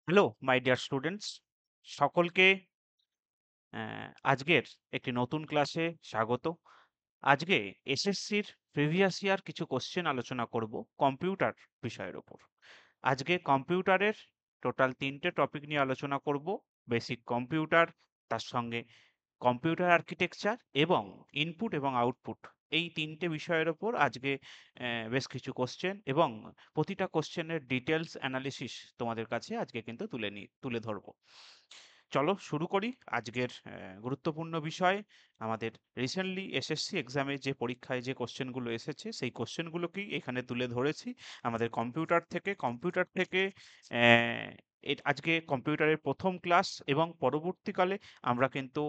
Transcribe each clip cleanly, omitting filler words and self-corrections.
Hello my dear students, সকলকে আজকের একটি নতুন ক্লাসে স্বাগত। আজকে এসএসসির প্রিভিয়াস ইয়ার কিছু কোশ্চেন আলোচনা করব কম্পিউটার বিষয়ের উপর। আজকে কম্পিউটারের টোটাল ৩টে টপিক নিয়ে আলোচনা করব। বেসিক কম্পিউটার, তার সঙ্গে কম্পিউটার আর্কিটেকচার এবং ইনপুট এবং আউটপুট, এই ৩টে বিষয়ের উপর আজকে বেশ কিছু কোশ্চেন এবং প্রতিটা কোশ্চেনের ডিটেলস অ্যানালিসিস তোমাদের কাছে আজকে কিন্তু তুলে ধরবো। চলো শুরু করি আজকের গুরুত্বপূর্ণ বিষয়। আমাদের রিসেন্টলি এসএসসি এক্সামে যে পরীক্ষায় যে কোশ্চেনগুলো এসেছে সেই কোশ্চেনগুলোকেই এখানে তুলে ধরেছি আমাদের কম্পিউটার থেকে আজকে কম্পিউটারের প্রথম ক্লাস এবং পরবর্তীকালে আমরা কিন্তু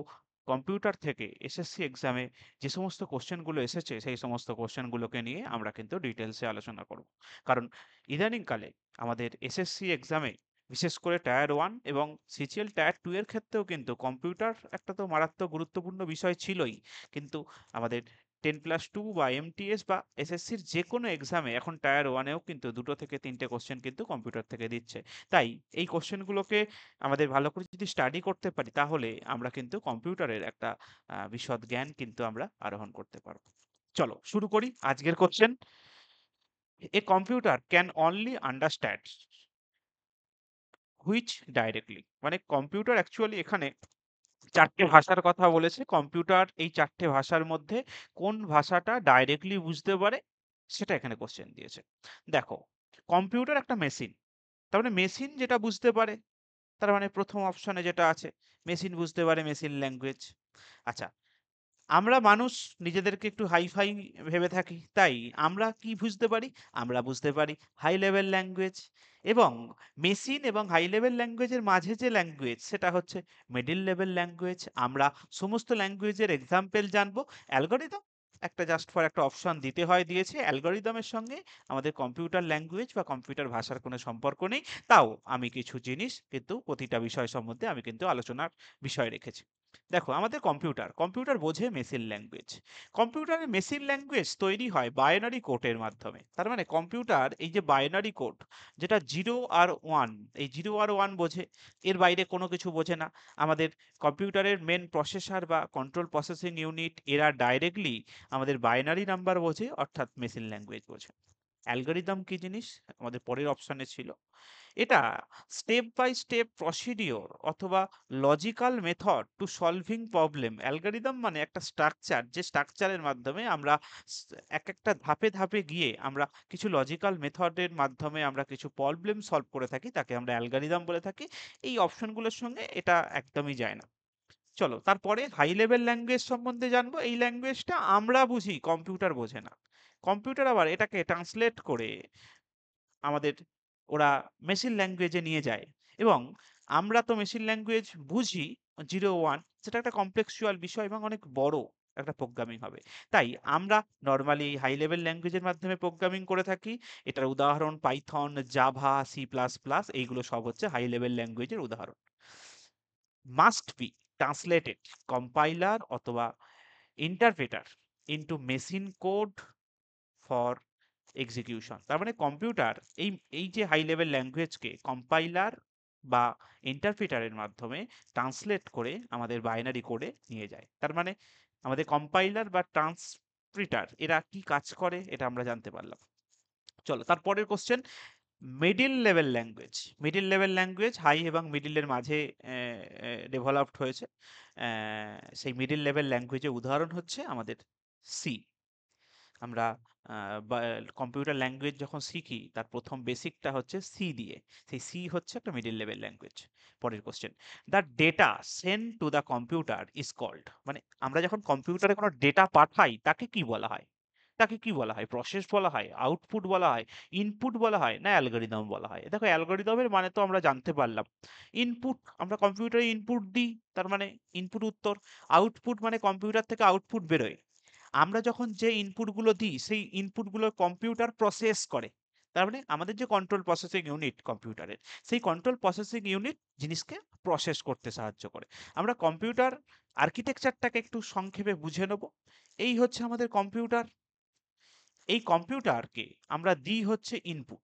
কম্পিউটার থেকে এসএসসি এক্সামে যে সমস্ত কোশ্চেনগুলো এসেছে সেই সমস্ত কোশ্চেনগুলোকে নিয়ে আমরা কিন্তু ডিটেলসে আলোচনা করব। কারণ ইদানিংকালে আমাদের এসএসসি এক্সামে বিশেষ করে টায়ার 1 এবং সিজিএল টায়ার 2 এর ক্ষেত্রেও কিন্তু কম্পিউটার একটা তো মারাত্মক গুরুত্বপূর্ণ বিষয় ছিলই। কিন্তু আমাদের 10+2 বা এমটিএস বা এসএসসির যেকোনো এক্সামে এখন টায়ার 1 এও কিন্তু 2 থেকে 3টে কোশ্চেন কিন্তু কম্পিউটার থেকে দিচ্ছে। তাই এই কোশ্চেনগুলোকে আমাদের ভালো করে যদি স্টাডি করতে পারি তাহলে আমরা কিন্তু কম্পিউটারের একটা বিশদ জ্ঞান কিন্তু আমরা আরোহণ করতে পারব। চলো শুরু করি আজকের question. A computer can only understand which directly, মানে কম্পিউটার অ্যাকচুয়ালি এখানে 4টে ভাষার কথা বলেছে। কম্পিউটার এই 4টে ভাষার মধ্যে কোন ভাষাটা ডাইরেক্টলি বুঝতে পারে সেটা এখানে কোশ্চেন দিয়েছে। দেখো, কম্পিউটার একটা মেশিন, তার মানে মেশিন যেটা বুঝতে পারে, তার মানে প্রথম অপশনে যেটা আছে মেশিন বুঝতে পারে মেশিন ল্যাঙ্গুয়েজ। আচ্ছা, আমরা মানুষ নিজেদেরকে একটু হাই-ফাই ভেবে থাকি। তাই আমরা কি বুঝতে পারি? আমরা বুঝতে পারি হাই লেভেল ল্যাঙ্গুয়েজ, এবং মেশিন এবং হাই লেভেল ল্যাঙ্গুয়েজের মাঝে যে ল্যাঙ্গুয়েজ সেটা হচ্ছে মিডল লেভেল ল্যাঙ্গুয়েজ। আমরা সমস্ত ল্যাঙ্গুয়েজের এক্সাম্পল জানবো। অ্যালগরিদম একটা জাস্ট ফর একটা অপশন দিতে হয়, দিয়েছে। অ্যালগরিদমের সঙ্গে আমাদের কম্পিউটার ল্যাঙ্গুয়েজ বা কম্পিউটার ভাষার কোনো সম্পর্ক নেই। তাও আমি কিছু জিনিস কিন্তু প্রতিটা বিষয় সম্বন্ধে আমি কিন্তু আলোচনার বিষয় রেখেছি। দেখো, আমাদের কম্পিউটার বোঝে মেশিন ল্যাঙ্গুয়েজ। কম্পিউটারের মেশিন ল্যাঙ্গুয়েজ তৈরি হয় বাইনারি কোডের মাধ্যমে। তার মানে কম্পিউটার এই যে বাইনারি কোড, যেটা 0 আর 1, এই 0 আর 1 বোঝে, এর বাইরে কোনো কিছু বোঝে না। আমাদের কম্পিউটারের মেন প্রসেসর বা কন্ট্রোল প্রসেসিং ইউনিট এরা ডাইরেক্টলি আমাদের বাইনারি নাম্বার বোঝে, অর্থাৎ মেশিন ল্যাঙ্গুয়েজ বোঝে। অ্যালগরিদম কি জিনিস আমাদের পরের অপশনে ছিল। এটা স্টেপ বাই স্টেপ প্রসিডিওর অথবা logical method to solving problem. Algorithm মানে একটা স্ট্রাকচার, যে স্ট্রাকচারের মাধ্যমে আমরা এক একটা ধাপে ধাপে গিয়ে আমরা কিছু লজিক্যাল মেথডের মাধ্যমে আমরা কিছু প্রবলেম সলভ করে থাকি, তাকে আমরা অ্যালগরিদম বলে থাকি। এই অপশনগুলোর সঙ্গে এটা একদমই যায় না। চলো তারপরে হাই লেভেল ল্যাঙ্গুয়েজ সম্বন্ধে জানবো। এই ল্যাঙ্গুয়েজটা আমরা বুঝি, কম্পিউটার বোঝে না। কম্পিউটার আবার এটাকে ট্রান্সলেট করে আমাদের ওরা মেশিন ল্যাঙ্গুয়েজে নিয়ে যায়। এবং আমরা তো মেশিন ল্যাঙ্গুয়েজ বুঝি 0 1, সেটা একটা কমপ্লেক্সুয়াল বিষয় এবং অনেক বড় একটা প্রোগ্রামিং হবে। তাই আমরা নরমালি হাই লেভেল ল্যাঙ্গুয়েজের মাধ্যমে প্রোগ্রামিং করে থাকি। এটার উদাহরণ Python, Java, C plus plus, এইগুলো সব হচ্ছে হাই লেভেল ল্যাঙ্গুয়েজের উদাহরণ। মাস্ট বি ট্রান্সলেটেড কম্পাইলার অথবা interpreter into machine code for execution. তার মানে কম্পিউটার এই এই যে হাই লেভেল ল্যাঙ্গুয়েজকে কম্পাইলার বা ইন্টারপ্রিটারের মাধ্যমে ট্রান্সলেট করে আমাদের বাইনারি কোডে নিয়ে যায়। তার মানে আমাদের কম্পাইলার বা ট্রান্সপ্রিটার এরা কি কাজ করে এটা আমরা জানতে পারলাম। চলো তারপরের question, middle level language. Middle level language high এবং মিডিলের মাঝে ডেভেলপড হয়েছে। সেই মিডিল লেভেল ল্যাঙ্গুয়েজের উদাহরণ হচ্ছে আমাদের সি। আমরা বা কম্পিউটার ল্যাঙ্গুয়েজ যখন শিখি তার প্রথম বেসিকটা হচ্ছে সি দিয়ে। সেই সি হচ্ছে একটা মিডল লেভেল ল্যাঙ্গুয়েজ। পরের question, the data send to the computer is called. মানে আমরা যখন কম্পিউটারে কোনো ডেটা পাঠাই তাকে কি বলা হয়? তাকে কি বলা হয়? প্রসেস বলা হয়, আউটপুট বলা হয়, ইনপুট বলা হয়, না অ্যালগরিদম বলা হয়? দেখো, অ্যালগরিদমের মানে তো আমরা জানতে পারলাম। ইনপুট, আমরা কম্পিউটারে ইনপুট দিই, তার মানে ইনপুট উত্তর। আউটপুট মানে কম্পিউটার থেকে আউটপুট বেরোয়। আমরা যখন যে ইনপুটগুলো দিই সেই ইনপুটগুলো কম্পিউটার প্রসেস করে। তার মানে আমাদের যে কন্ট্রোল প্রসেসিং ইউনিট কম্পিউটারের, সেই কন্ট্রোল প্রসেসিং ইউনিট জিনিসকে প্রসেস করতে সাহায্য করে। আমরা কম্পিউটার আর্কিটেকচারটাকে একটু সংক্ষেপে বুঝে নেব। এই হচ্ছে আমাদের কম্পিউটার। এই কম্পিউটারকে আমরা দিই হচ্ছে ইনপুট।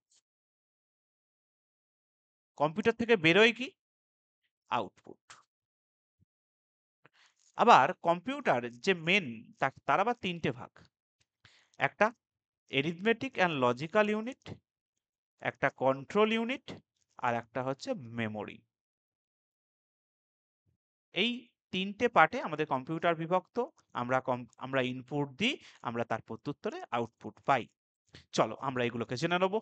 কম্পিউটার থেকে বেরোয় কি? আউটপুট। আবার কম্পিউটার যে মেন তার আবার ৩ টে ভাগ। একটা এরিথমেটিক অ্যান্ড লজিক্যাল ইউনিট, একটা কন্ট্রোল ইউনিট, আর একটা হচ্ছে মেমোরি। এই ৩ টে পার্টে আমাদের কম্পিউটার বিভক্ত। আমরা ইনপুট দিই, আমরা তার প্রত্যুত্তরে আউটপুট পাই। চলো আমরা এগুলোকে জেনে নেব।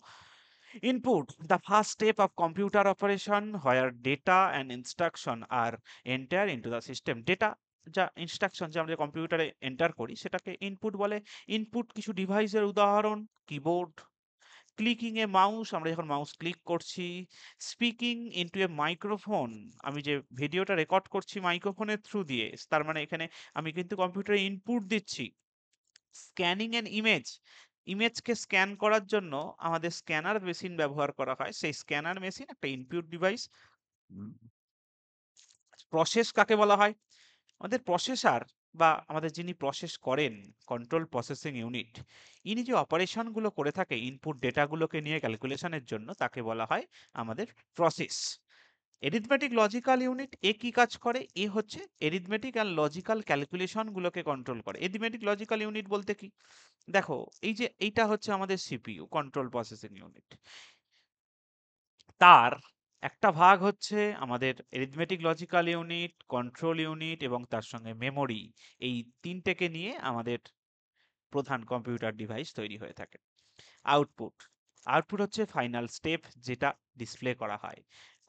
Input, the first step of computer operation where data and instruction are entered into the system. Data যা ইনস্ট্রাকশন যে আমরা কম্পিউটারে এন্টার করি সেটাকে ইনপুট বলে। ইনপুট কিছু ডিভাইসের উদাহরণ, কিবোর্ড, ক্লিকিং এ মাউস, আমরা যখন মাউস ক্লিক করছি, স্পিকিং ইনটু এ মাইক্রোফোন, আমি যে ভিডিওটা রেকর্ড করছি মাইক্রোফোনের থ্রু দিয়ে, তার মানে এখানে আমি কিন্তু কম্পিউটারে ইনপুট দিচ্ছি। স্ক্যানিং এন ইমেজ, ইমেজকে স্ক্যান করার জন্য আমাদের স্ক্যানার মেশিন ব্যবহার করা হয়, সেই স্ক্যানার মেশিন একটা ইনপুট ডিভাইস। প্রসেস কাকে বলা হয়? আমাদের প্রসেসর বা আমাদের যিনি প্রসেস করেন, কন্ট্রোল প্রসেসিং ইউনিট, ইনি যে অপারেশন গুলো করে থাকে ইনপুট ডেটাগুলোকে নিয়ে ক্যালকুলেশনের জন্য, তাকে বলা হয় আমাদের প্রসেস। এরিথমেটিক লজিক্যাল ইউনিট এ কি কাজ করে? এ হচ্ছে এরিথমেটিক অ্যান্ড লজিক্যাল ক্যালকুলেশন গুলোকে কন্ট্রোল করে। এরিথমেটিক লজিক্যাল ইউনিট বলতে কি? দেখো, এই যে এইটা হচ্ছে আমাদের সিপিইউ, কন্ট্রোল প্রসেসিং ইউনিট। তার একটা ভাগ হচ্ছে আমাদের arithmetic logical unit, control unit এবং তার সঙ্গে মেমোরি। এই তিনটেকে নিয়ে আমাদের প্রধান কম্পিউটার ডিভাইস তৈরি হয়ে থাকে। আউটপুট, আউটপুট হচ্ছে ফাইনাল স্টেপ যেটা ডিসপ্লে করা হয়।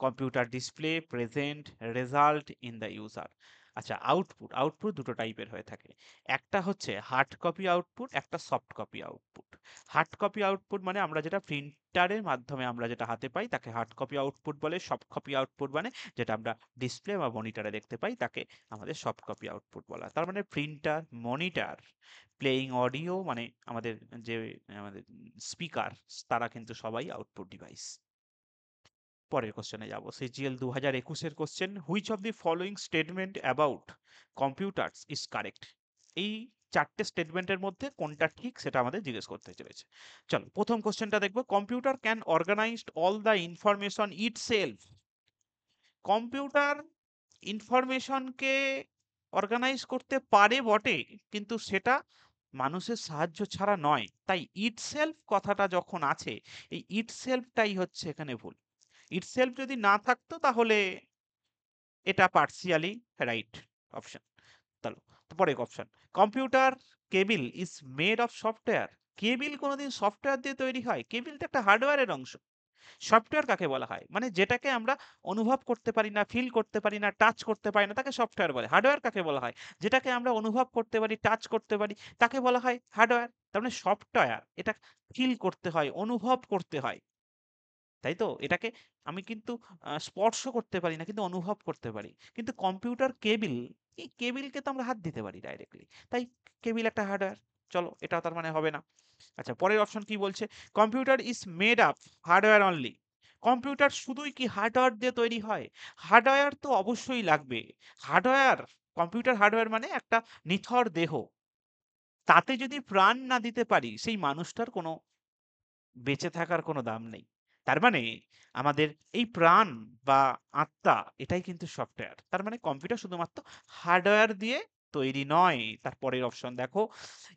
Computer display present result in the user. আচ্ছা, আউটপুট আউটপুট দুটো টাইপের হয়ে থাকে। একটা হচ্ছে হার্ড কপি আউটপুট, একটা soft copy output. Hard copy output মানে আমরা যেটা প্রিন্টারের মাধ্যমে আমরা যেটা হাতে পাই তাকে হার্ড কপি আউটপুট বলে। সফট কপি আউটপুট মানে যেটা আমরা ডিসপ্লে বা মনিটরে দেখতে পাই তাকে আমাদের সফট কপি আউটপুট বলা। তার মানে প্রিন্টার, মনিটর, প্লেইং অডিও মানে আমাদের যে আমাদের স্পিকার, তারা কিন্তু সবাই আউটপুট ডিভাইস। পরের কোশ্চেনে যাব, সিজিএল 2021-এর question, which of the following statement about computers is correct? এই চারটে স্টেটমেন্টের মধ্যে কোনটা ঠিক সেটা আমাদের জিজ্ঞেস করতে চলেছে। চলো প্রথম কোশ্চেনটা দেখবো, computer can organized all the information itself. Computer ইনফরমেশনকে অর্গানাইজ করতে পারে বটে, কিন্তু সেটা মানুষের সাহায্য ছাড়া নয়। তাই ইটসেলফ কথাটা যখন আছে, এই ইটসেলফটাই হচ্ছে এখানে ভুল। ইটসেলফ যদি না থাকতো তাহলে এটা পার্সিয়ালি রাইট অপশন। চলো পরের option, computer cable is made of software. Cable কোনোদিন সফটওয়্যার দিয়ে তৈরি হয়? কেবিল তো একটা হার্ডওয়্যারের অংশ। সফটওয়্যার কাকে বলা হয়? মানে যেটাকে আমরা অনুভব করতে পারি না, ফিল করতে পারি না, টাচ করতে পারি না, তাকে সফটওয়্যার বলে। হার্ডওয়্যার কাকে বলা হয়? যেটাকে আমরা অনুভব করতে পারি, টাচ করতে পারি, তাকে বলা হয় হার্ডওয়্যার। তার মানে সফটওয়্যার এটা ফিল করতে হয়, অনুভব করতে হয়, তাই তো? এটাকে আমি কিন্তু স্পর্শ করতে পারি না, কিন্তু অনুভব করতে পারি। কিন্তু কম্পিউটার কেবিল, এই কেবিলকে তো আমরা হাত দিতে পারি ডাইরেক্টলি, তাই কেবিল একটা হার্ডওয়্যার। চলো এটা তার মানে হবে না। আচ্ছা পরের অপশন কি বলছে, computer is made up hardware only. Computer শুধুই কি হার্ডওয়্যার দিয়ে তৈরি হয়? হার্ডওয়্যার তো অবশ্যই লাগবে। হার্ডওয়্যার, কম্পিউটার হার্ডওয়্যার মানে একটা নিথর দেহ, তাতে যদি প্রাণ না দিতে পারি সেই মানুষটার কোনো বেঁচে থাকার কোনো দাম নেই। তার মানে আমাদের এই প্রাণ বা আত্মা এটাই কিন্তু সফটওয়্যার। তার মানে কম্পিউটার শুধুমাত্র হার্ডওয়্যার দিয়ে তৈরি নয়। তারপরের অপশন দেখো,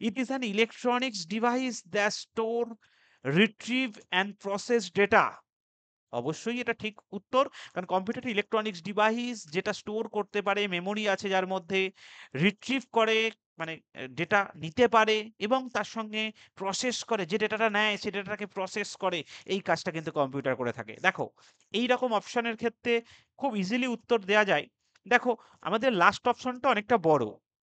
it is an electronics device that store, retrieve and process data. অবশ্যই এটা ঠিক উত্তর, কারণ কম্পিউটার ইলেকট্রনিক্স ডিভাইস যেটা স্টোর করতে পারে, মেমোরি আছে যার মধ্যে, রিট্রিভ করে মানে ডেটা নিতে পারে, এবং তার সঙ্গে প্রসেস করে, যে ডেটাটা নেয় সেই ডেটাটাকে প্রসেস করে, এই কাজটা কিন্তু কম্পিউটার করে থাকে। দেখো এই রকম অপশনের ক্ষেত্রে খুব ইজিলি উত্তর দেওয়া যায়। দেখো আমাদের লাস্ট অপশনটা অনেকটা বড়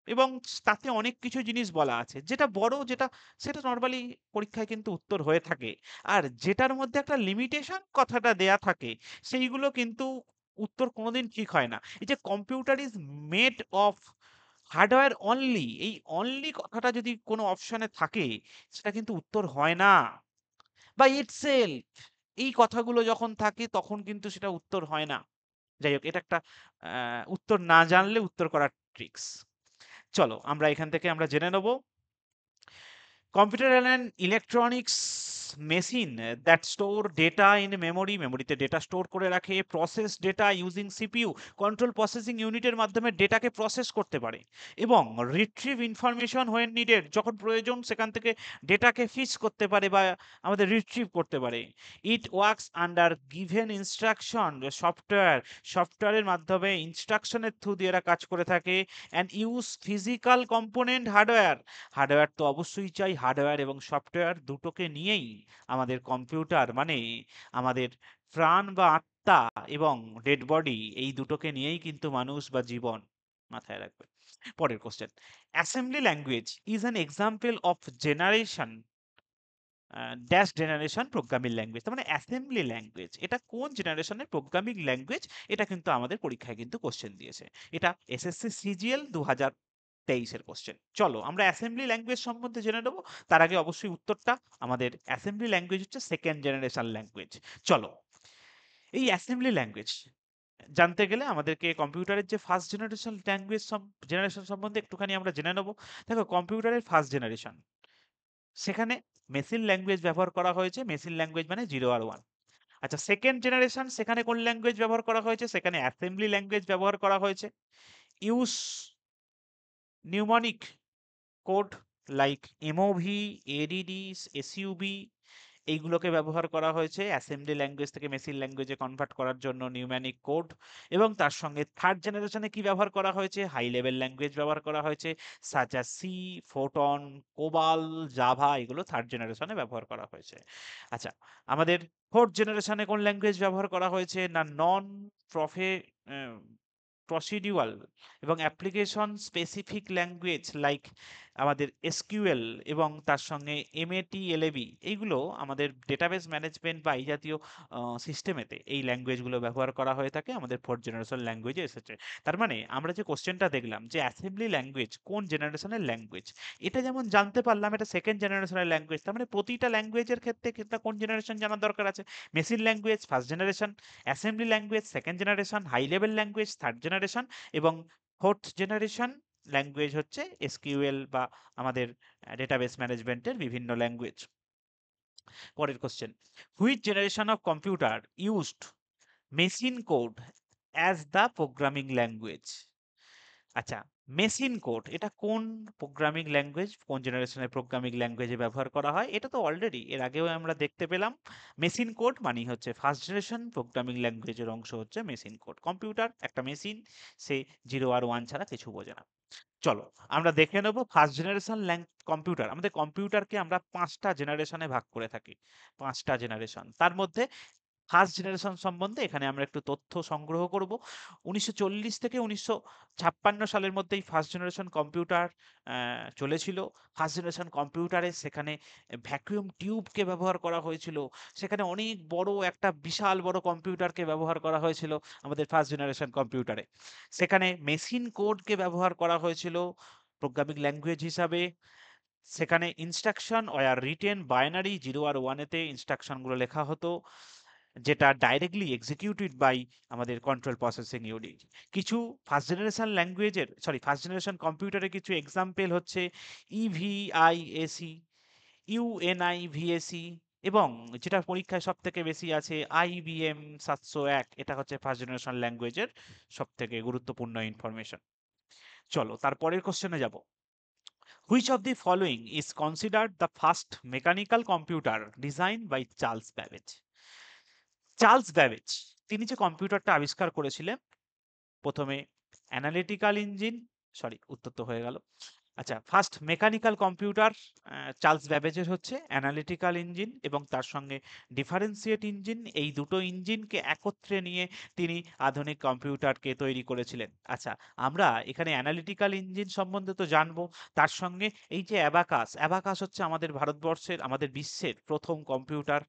এবং তাতে অনেক কিছু জিনিস বলা আছে, যেটা বড় যেটা সেটা নর্মালি পরীক্ষায় কিন্তু উত্তর হয়ে থাকে। আর যেটার মধ্যে একটা লিমিটেশন কথাটা দেয়া থাকে সেইগুলো কিন্তু উত্তর কোনোদিন ঠিক হয় না। এই যে computer is made of hardware only, এই অনলি কথাটা যদি কোনো অপশনে থাকে সেটা কিন্তু উত্তর হয় না। বা ইটসেলফ, এই কথাগুলো যখন থাকে তখন কিন্তু সেটা উত্তর হয় না। যাই হোক, এটা একটা উত্তর না জানলে উত্তর করার ট্রিক্স। চলো আমরা এখান থেকে আমরা জেনে নেব, computer and electronics machine that store data in memory, মেমোরিতে ডেটা স্টোর করে রাখে, process data using CPU, control processing ইউনিটের মাধ্যমে ডেটাকে প্রসেস করতে পারে, এবং রিট্রিভ ইনফরমেশন হোয়েন নিডেড, যখন প্রয়োজন সেখান থেকে ডেটাকে ফিচ করতে পারে বা আমাদের রিট্রিভ করতে পারে। It works under given instruction, সফটওয়্যারের মাধ্যমে ইনস্ট্রাকশনের থ্রু দিয়ে এরা কাজ করে থাকে। And use physical component hardware তো অবশ্যই চাই, হার্ডওয়্যার এবং সফটওয়্যার দুটোকে নিয়েই আমাদের কম্পিউটার, মানে আমাদের প্রাণ বা আত্মা এবং ডেড বডি, এই দুটোকে নিয়েই কিন্তু মানুষ বা জীবন। মাথায় রাখবে। পরের question, assembly language is an example of generation dash generation programming language. তার মানে অ্যাসেম্বলি ল্যাঙ্গুয়েজ এটা কোন জেনারেশনের প্রোগ্রামিং ল্যাঙ্গুয়েজ, এটা কিন্তু আমাদের পরীক্ষায় কিন্তু কোশ্চেন দিয়েছে। এটা এসএসসি সিজিএল 2023-এর কোশ্চেন। চলো আমরা অ্যাসেম্বলি ল্যাঙ্গুয়েজ সম্বন্ধে জেনে নেবো। তার আগে অবশ্যই উত্তরটা, আমাদের অ্যাসেম্বলি ল্যাঙ্গুয়েজ হচ্ছে সেকেন্ড জেনারেশন ল্যাঙ্গুয়েজ। চলো, এই অ্যাসেম্বলি ল্যাঙ্গুয়েজ জানতে গেলে আমাদেরকে কম্পিউটারের যে ফার্স্ট জেনারেশন সম্বন্ধে একটুখানি আমরা জেনে নেবো। দেখো, কম্পিউটারের ফার্স্ট জেনারেশন, সেখানে মেশিন ল্যাঙ্গুয়েজ ব্যবহার করা হয়েছে। মেশিন ল্যাঙ্গুয়েজ মানে 0 আর 1। আচ্ছা, সেকেন্ড জেনারেশন, সেখানে কোন ল্যাঙ্গুয়েজ ব্যবহার করা হয়েছে? সেখানে অ্যাসেম্বলি ল্যাঙ্গুয়েজ ব্যবহার করা হয়েছে। Use mnemonic code like MOV, ADD, SUB, এইগুলোকে ব্যবহার করা হয়েছে অ্যাসেম্বলি ল্যাঙ্গুয়েজ থেকে মেশিন ল্যাঙ্গুয়েজে কনভার্ট করার জন্য, নিউম্যানিক কোড। এবং তার সঙ্গে থার্ড জেনারেশনে কি ব্যবহার করা হয়েছে? হাই লেভেল ল্যাঙ্গুয়েজ ব্যবহার করা হয়েছে, such as C, Fortran, COBOL, Java, এগুলো থার্ড জেনারেশনে ব্যবহার করা হয়েছে। আচ্ছা, আমাদের ফোর্থ জেনারেশনে কোন ল্যাঙ্গুয়েজ ব্যবহার করা হয়েছে? না, নন প্রফে প্রসিডিউরাল এবং অ্যাপ্লিকেশন স্পেসিফিক ল্যাঙ্গুয়েজ লাইক আমাদের এসকিউএল এবং তার সঙ্গে এমএটি, এলএবি, এইগুলো আমাদের ডেটাবেস ম্যানেজমেন্ট বা এই জাতীয় সিস্টেমেতে এই ল্যাঙ্গুয়েজগুলো ব্যবহার করা হয়ে থাকে, আমাদের ফোর্থ জেনারেশন ল্যাঙ্গুয়েজে এসেছে। তার মানে আমরা যে কোশ্চেনটা দেখলাম যে অ্যাসেম্বলি ল্যাঙ্গুয়েজ কোন জেনারেশনের ল্যাঙ্গুয়েজ, এটা যেমন জানতে পারলাম এটা সেকেন্ড জেনারেশনের ল্যাঙ্গুয়েজ। তার মানে প্রতিটা ল্যাঙ্গুয়েজের ক্ষেত্রে কোন জেনারেশন জানার দরকার আছে? Machine language first generation, assembly language second generation, high level language third generation, এবং ফোর্থ জেনারেশন ল্যাঙ্গুয়েজ হচ্ছে এসকিউএল বা আমাদের ডেটাবেস ম্যানেজমেন্টের বিভিন্ন ল্যাঙ্গুয়েজ। পরের question, which generation of computer used machine code as the programming language? আচ্ছা, machine code এটা কোন প্রোগ্রামিং ল্যাঙ্গুয়েজ, কোন জেনারেশনের প্রোগ্রামিং ল্যাঙ্গুয়েজে ব্যবহার করা হয়? এটা তো অলরেডি এর আগেও আমরা দেখতে পেলাম। মেশিন কোড মানে হচ্ছে ফার্স্ট জেনারেশন প্রোগ্রামিং ল্যাঙ্গুয়েজের অংশ হচ্ছে মেশিন কোড। কম্পিউটার একটা মেশিন, সে 0 আর 1 ছাড়া কিছু বোঝে না। চলো আমরা দেখে নেব ফার্স্ট জেনারেশন কম্পিউটার। আমাদের কম্পিউটারকে আমরা 5টা জেনারেশনে ভাগ করে থাকি, 5টা জেনারেশন। তার মধ্যে ফার্স্ট জেনারেশন সম্বন্ধে এখানে আমরা একটু তথ্য সংগ্রহ করব। 1940 থেকে 1956 সালের মধ্যেই ফার্স্ট জেনারেশন কম্পিউটার চলেছিল। ফার্স্ট জেনারেশন কম্পিউটারে সেখানে ভ্যাকুয়াম টিউবকে ব্যবহার করা হয়েছিল, সেখানে অনেক বড় একটা বিশাল বড় কম্পিউটারকে ব্যবহার করা হয়েছিল আমাদের ফার্স্ট জেনারেশন কম্পিউটারে। সেখানে মেশিন কোডকে ব্যবহার করা হয়েছিল প্রোগ্রামিং ল্যাঙ্গুয়েজ হিসাবে। সেখানে ইনস্ট্রাকশন ওয়ার রিটেন বাইনারি, 0 আর 1 এতে ইনস্ট্রাকশনগুলো লেখা হতো, যেটা ডাইরেক্টলি এক্সিকিউটেড বাই আমাদের কন্ট্রোল প্রসেসিং ইউনিট। কিছু ফার্স্ট জেনারেশন কম্পিউটারের কিছু এক্সাম্পল হচ্ছে ইভিআইএসি, ইউএনআইভিএসি, এবং যেটা পরীক্ষায় সব থেকে বেশি আছে আইবিএম 701। এটা হচ্ছে ফার্স্ট জেনারেশন ল্যাঙ্গুয়েজের সব থেকে গুরুত্বপূর্ণ ইনফরমেশন। চলো তারপরের কোশ্চেনে যাব। Which of the following is considered the first mechanical computer design by Charles Babbage? Charles Babbage তিনি যে কম্পিউটারটা আবিষ্কার করেছিলেন, প্রথমে অ্যানালিটিক্যাল ইঞ্জিন, সরি উত্তর তো হয়ে গেল। আচ্ছা, ফার্স্ট মেকানিক্যাল কম্পিউটার চার্লস ব্যাবেজের হচ্ছে অ্যানালিটিক্যাল ইঞ্জিন এবং তার সঙ্গে ডিফারেন্সিয়েট ইঞ্জিন, এই দুটো ইঞ্জিনকে একত্রে নিয়ে তিনি আধুনিক কম্পিউটারকে তৈরি করেছিলেন। আচ্ছা, আমরা এখানে অ্যানালিটিক্যাল ইঞ্জিন সম্বন্ধে তো জানবো, তার সঙ্গে এই যে অ্যাবাকাস হচ্ছে আমাদের ভারতবর্ষের, আমাদের বিশ্বের প্রথম কম্পিউটার।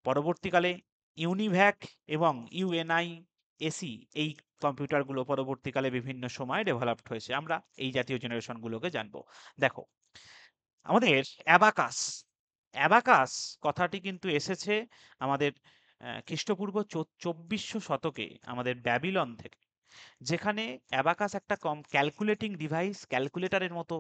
পরবর্তীকালে ইউনিভ্যাক এবং ইউএনআইএসি, এই কম্পিউটারগুলো পরবর্তীকালে বিভিন্ন সময়ে ডেভেলপড হয়েছে। আমরা এই জাতীয় জেনারেশনগুলোকে জানবো। দেখো, আমাদের অ্যাবাকাস, অ্যাবাকাস কথাটি কিন্তু এসেছে আমাদের খ্রিস্টপূর্ব 2400 শতকে আমাদের ব্যাবিলন থেকে। যেখানে অ্যাবাকাস একটা ক্যালকুলেটিং ডিভাইস, ক্যালকুলেটরের মতো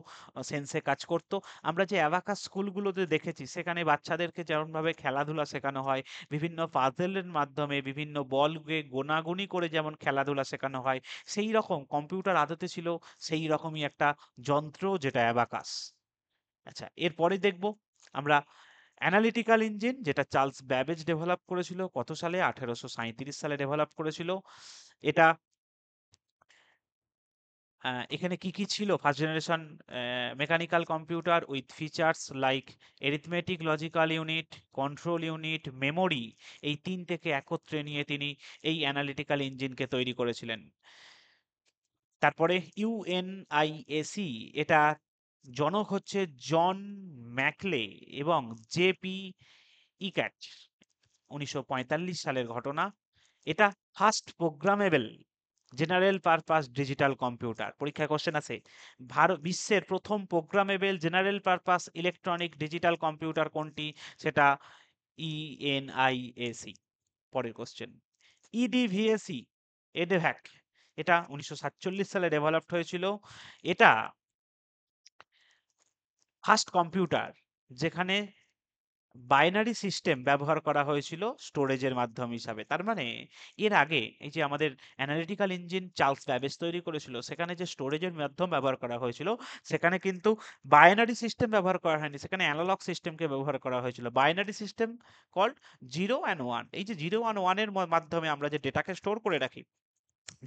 সেন্সে কাজ করত। আমরা যে অ্যাবাকাস স্কুলগুলোতে দেখেছি সেখানে বাচ্চাদেরকে যেমনভাবে খেলাধুলা শেখানো হয়, বিভিন্ন পাজেলের মাধ্যমে বিভিন্ন বলকে গোনাগুনি করে যেমন খেলাধুলা শেখানো হয়, সেই রকম কম্পিউটার আদতে ছিল সেই রকমই একটা যন্ত্র, যেটা অ্যাবাকাস। আচ্ছা, এরপরে দেখব আমরা অ্যানালিটিক্যাল ইঞ্জিন, যেটা চার্লস ব্যাবেজ ডেভেলপ করেছিল কত সালে? 1837 সালে ডেভেলপ করেছিল। এটা এখানে কি কি ছিল? First generation mechanical computer with features like arithmetic logical unit, control unit, memory, এই তিনটেকে একত্রে নিয়ে তিনি এই অ্যানালিটিক্যাল ইঞ্জিনকে তৈরি করেছিলেন। তারপরে ইউএনআইএসি, এটা জনক হচ্ছে জন ম্যাকলে এবং জেপি ইক্যাট, 1945 সালের ঘটনা। এটা first programmable general purpose digital computer. পরীক্ষায় কোশ্চেন আছে, ভারত বিশ্বের প্রথম programmable general purpose electronic digital computer কোনটি? সেটা ইএনআইএসি। পরের কোশ্চেন, ইডিভিএসি, এডভ্যাক, এটা 1947 সালে ডেভেলপড হয়েছিল। এটা ফার্স্ট কম্পিউটার যেখানে বাইনারি সিস্টেম ব্যবহার করা হয়েছিল স্টোরেজের মাধ্যম হিসাবে। তার মানে এর আগে এই যে আমাদের অ্যানালিটিক্যাল ইঞ্জিন চার্লস ব্যাবেজ তৈরি করেছিল, সেখানে যে স্টোরেজের মাধ্যম ব্যবহার করা হয়েছিল, সেখানে কিন্তু বাইনারি সিস্টেম ব্যবহার করা হয়নি, সেখানে অ্যানালগ সিস্টেমকে ব্যবহার করা হয়েছিল। Binary system called 0 and 1। এই যে 0 and 1-এর মাধ্যমে আমরা যে ডেটাকে স্টোর করে রাখি,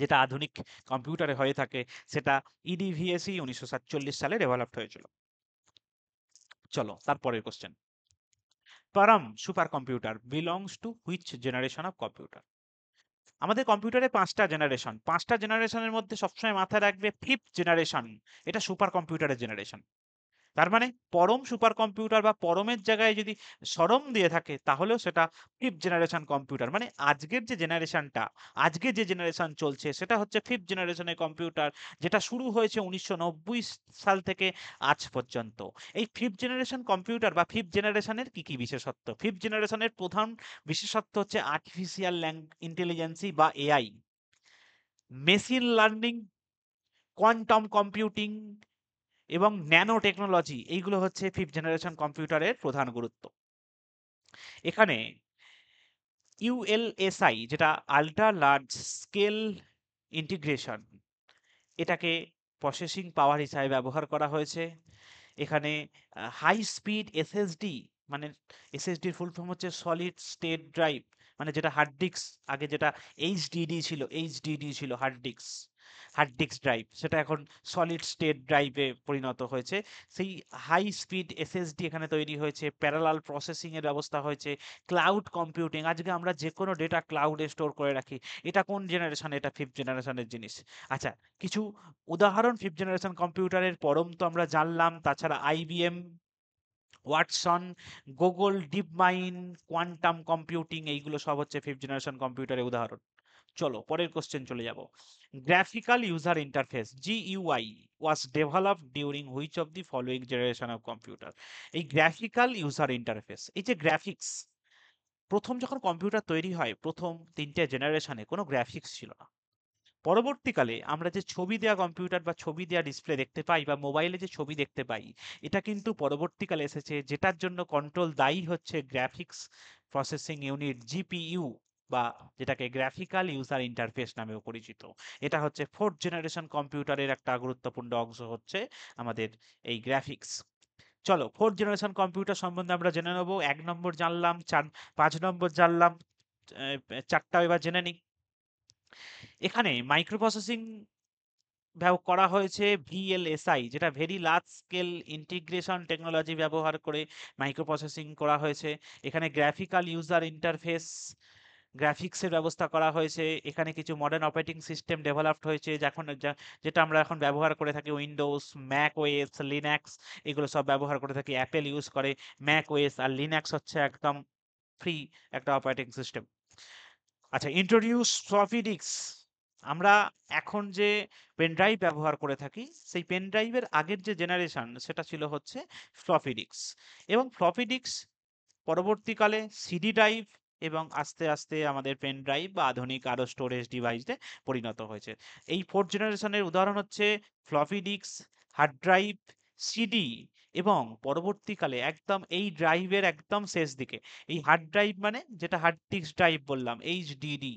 যেটা আধুনিক কম্পিউটারে হয়ে থাকে, সেটা ইডিভিএসি 1947 সালে ডেভেলপড হয়েছিল। চলো তারপরের question, Param super computer belongs to which generation of computer? আমাদের কম্পিউটারে 5টা জেনারেশন, 5টা জেনারেশনের মধ্যে সবসময় মাথায় রাখবে ফিফথ জেনারেশন, এটা সুপার কম্পিউটারের জেনারেশন। তার মানে পরম সুপার কম্পিউটার বা পরমের জায়গায় যদি সরম দিয়ে থাকে, তাহলেও সেটা ফিফথ জেনারেশন কম্পিউটার। মানে আজকের যে জেনারেশনটা, আজকে যে জেনারেশন চলছে, সেটা হচ্ছে ফিফথ জেনারেশনের কম্পিউটার, যেটা শুরু হয়েছে 1990 সাল থেকে আজ পর্যন্ত। এই ফিফথ জেনারেশন কম্পিউটার বা ফিফথ জেনারেশনের কি কি বিশেষত্ব? ফিফথ জেনারেশনের প্রধান বিশেষত্ব হচ্ছে আর্টিফিশিয়াল ইন্টেলিজেন্সি বা AI, machine learning, quantum computing এবং ন্যানো টেকনোলজি, এইগুলো হচ্ছে ফিফথ জেনারেশন কম্পিউটারের প্রধান গুরুত্ব। এখানে ইউএলএসআই, যেটা আল্ট্রা লার্জ স্কেল ইন্টিগ্রেশন, এটাকে প্রসেসিং পাওয়ার হিসাবে ব্যবহার করা হয়েছে। এখানে হাই স্পিড এসএসডি, মানে এসএসডির ফুল ফর্ম হচ্ছে সলিড স্টেট ড্রাইভ, মানে যেটা হার্ড ডিস্ক, আগে যেটা এইচডিডি ছিল হার্ড ডিস্ক ড্রাইভ, সেটা এখন সলিড স্টেট ড্রাইভে পরিণত হয়েছে। সেই হাই স্পিড এসএসডি এখানে তৈরি হয়েছে, প্যারালাল প্রসেসিং এর ব্যবস্থা হয়েছে, ক্লাউড কম্পিউটিং, আজকে আমরা যে কোনো ডেটা ক্লাউডে স্টোর করে রাখি, এটা কোন জেনারেশন? এটা ফিফথ জেনারেশনের জিনিস। আচ্ছা, কিছু উদাহরণ ফিফথ জেনারেশন কম্পিউটারের, পরম তো আমরা জানলাম, তাছাড়া IBM, Watson, Google deep mine, quantum computing, এইগুলো সব হচ্ছে ফিফথ জেনারেশন কম্পিউটারের উদাহরণ। চলো পরের কোশ্চেন চলে যাব। Graphical user interface GUI was developed during which of the following generation of computer? এই গ্রাফিক্যাল ইউজার ইন্টারফেস, এই যে গ্রাফিক্স, প্রথম যখন কম্পিউটার তৈরি হয়, প্রথম 3টে জেনারেশনে কোনো গ্রাফিক্স ছিল না। পরবর্তীকালে আমরা যে ছবি দেওয়া কম্পিউটার বা ছবি দেওয়া ডিসপ্লে দেখতে পাই, বা মোবাইলে যে ছবি দেখতে পাই, এটা কিন্তু পরবর্তীকালে এসেছে, যেটার জন্য কন্ট্রোল দায়ী হচ্ছে গ্রাফিক্স প্রসেসিং ইউনিট, জিপিইউ, বা যেটাকে গ্রাফিক্যাল ইউজার ইন্টারফেস নামেও পরিচিত। এটা হচ্ছে ফোর্থ জেনারেশন কম্পিউটারের একটা গুরুত্বপূর্ণ অংশ, হচ্ছে আমাদের এই গ্রাফিক্স। চলো ফোর্থ জেনারেশন কম্পিউটার সম্বন্ধে আমরা জেনে নেবো। 1 নম্বর জানলাম, 5 নম্বর জানলাম, 4টা এবার জেনে নিই। এখানে মাইক্রো প্রসেসিং করা হয়েছে ভিএলএসআই, যেটা very large scale integration technology ব্যবহার করে মাইক্রো প্রসেসিং করা হয়েছে। এখানে গ্রাফিক্যাল ইউজার ইন্টারফেস, গ্রাফিক্সের ব্যবস্থা করা হয়েছে। এখানে কিছু মডার্ন অপারেটিং সিস্টেম ডেভেলপড হয়েছে, যেটা আমরা এখন ব্যবহার করে থাকি, উইন্ডোজ, ম্যাক ওএস, লিনাক্স, এগুলো সব ব্যবহার করে থাকি। অ্যাপেল ইউজ করে ম্যাক ওএস, আর লিনাক্স হচ্ছে একদম ফ্রি একটা অপারেটিং সিস্টেম। আচ্ছা, ইন্ট্রোডিউস ফ্লপি ডিস্ক। আমরা এখন যে পেন ড্রাইভ ব্যবহার করে থাকি, সেই পেন ড্রাইভের আগের যে জেনারেশন, সেটা ছিল হচ্ছে ফ্লপি ডিস্ক। এবং ফ্লপি ডিস্ক পরবর্তীকালে সিডি ড্রাইভ এবং আস্তে আস্তে আমাদের পেন ড্রাইভ বা আধুনিক আরো স্টোরেজ ডিভাইসে পরিণত হয়েছে। এই ফোর্থ জেনারেশনের উদাহরণ হচ্ছে floppy disk, hard drive, CD, এবং পরবর্তীকালে একদম এই ড্রাইভের একদম শেষ দিকে এই হার্ড ড্রাইভ, মানে যেটা হার্ড ডিস্ক ড্রাইভ বললাম, এইচডিডি,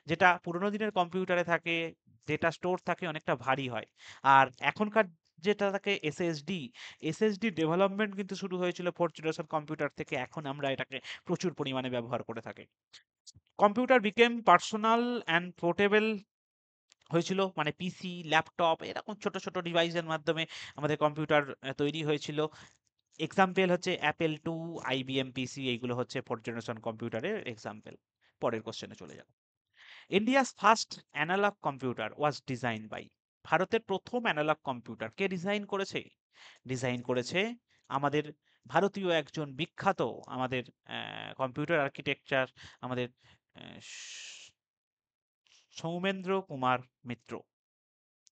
যেটা পুরোনো দিনের কম্পিউটারে থাকে, ডেটা স্টোর থাকে, অনেকটা ভারী হয়। আর এখনকার যেটা থাকে এসএসডি, এসএসডি ডেভেলপমেন্ট কিন্তু শুরু হয়েছিল ফোর্থ জেনারেশন কম্পিউটার থেকে। এখন আমরা এটাকে প্রচুর পরিমাণে ব্যবহার করে থাকি। Computer became personal and portable হয়েছিল, মানে পিসি, ল্যাপটপ, এরকম ছোট ছোট ডিভাইসের মাধ্যমে আমাদের কম্পিউটার তৈরি হয়েছিল। এক্সাম্পল হচ্ছে অ্যাপেল টু, আইবিএম পিসি, এইগুলো হচ্ছে ফোর্থ জেনারেশন কম্পিউটারের এক্সাম্পল। পরের কোশ্চেনে চলে যাব। India's first analog computer was design by, ভারতের প্রথম অ্যানালগ কম্পিউটার কে ডিজাইন করেছে? ডিজাইন করেছে আমাদের ভারতীয় একজন বিখ্যাত, আমাদের কম্পিউটার আর্কিটেকচার, আমাদের সৌমেন্দ্র কুমার মিত্র,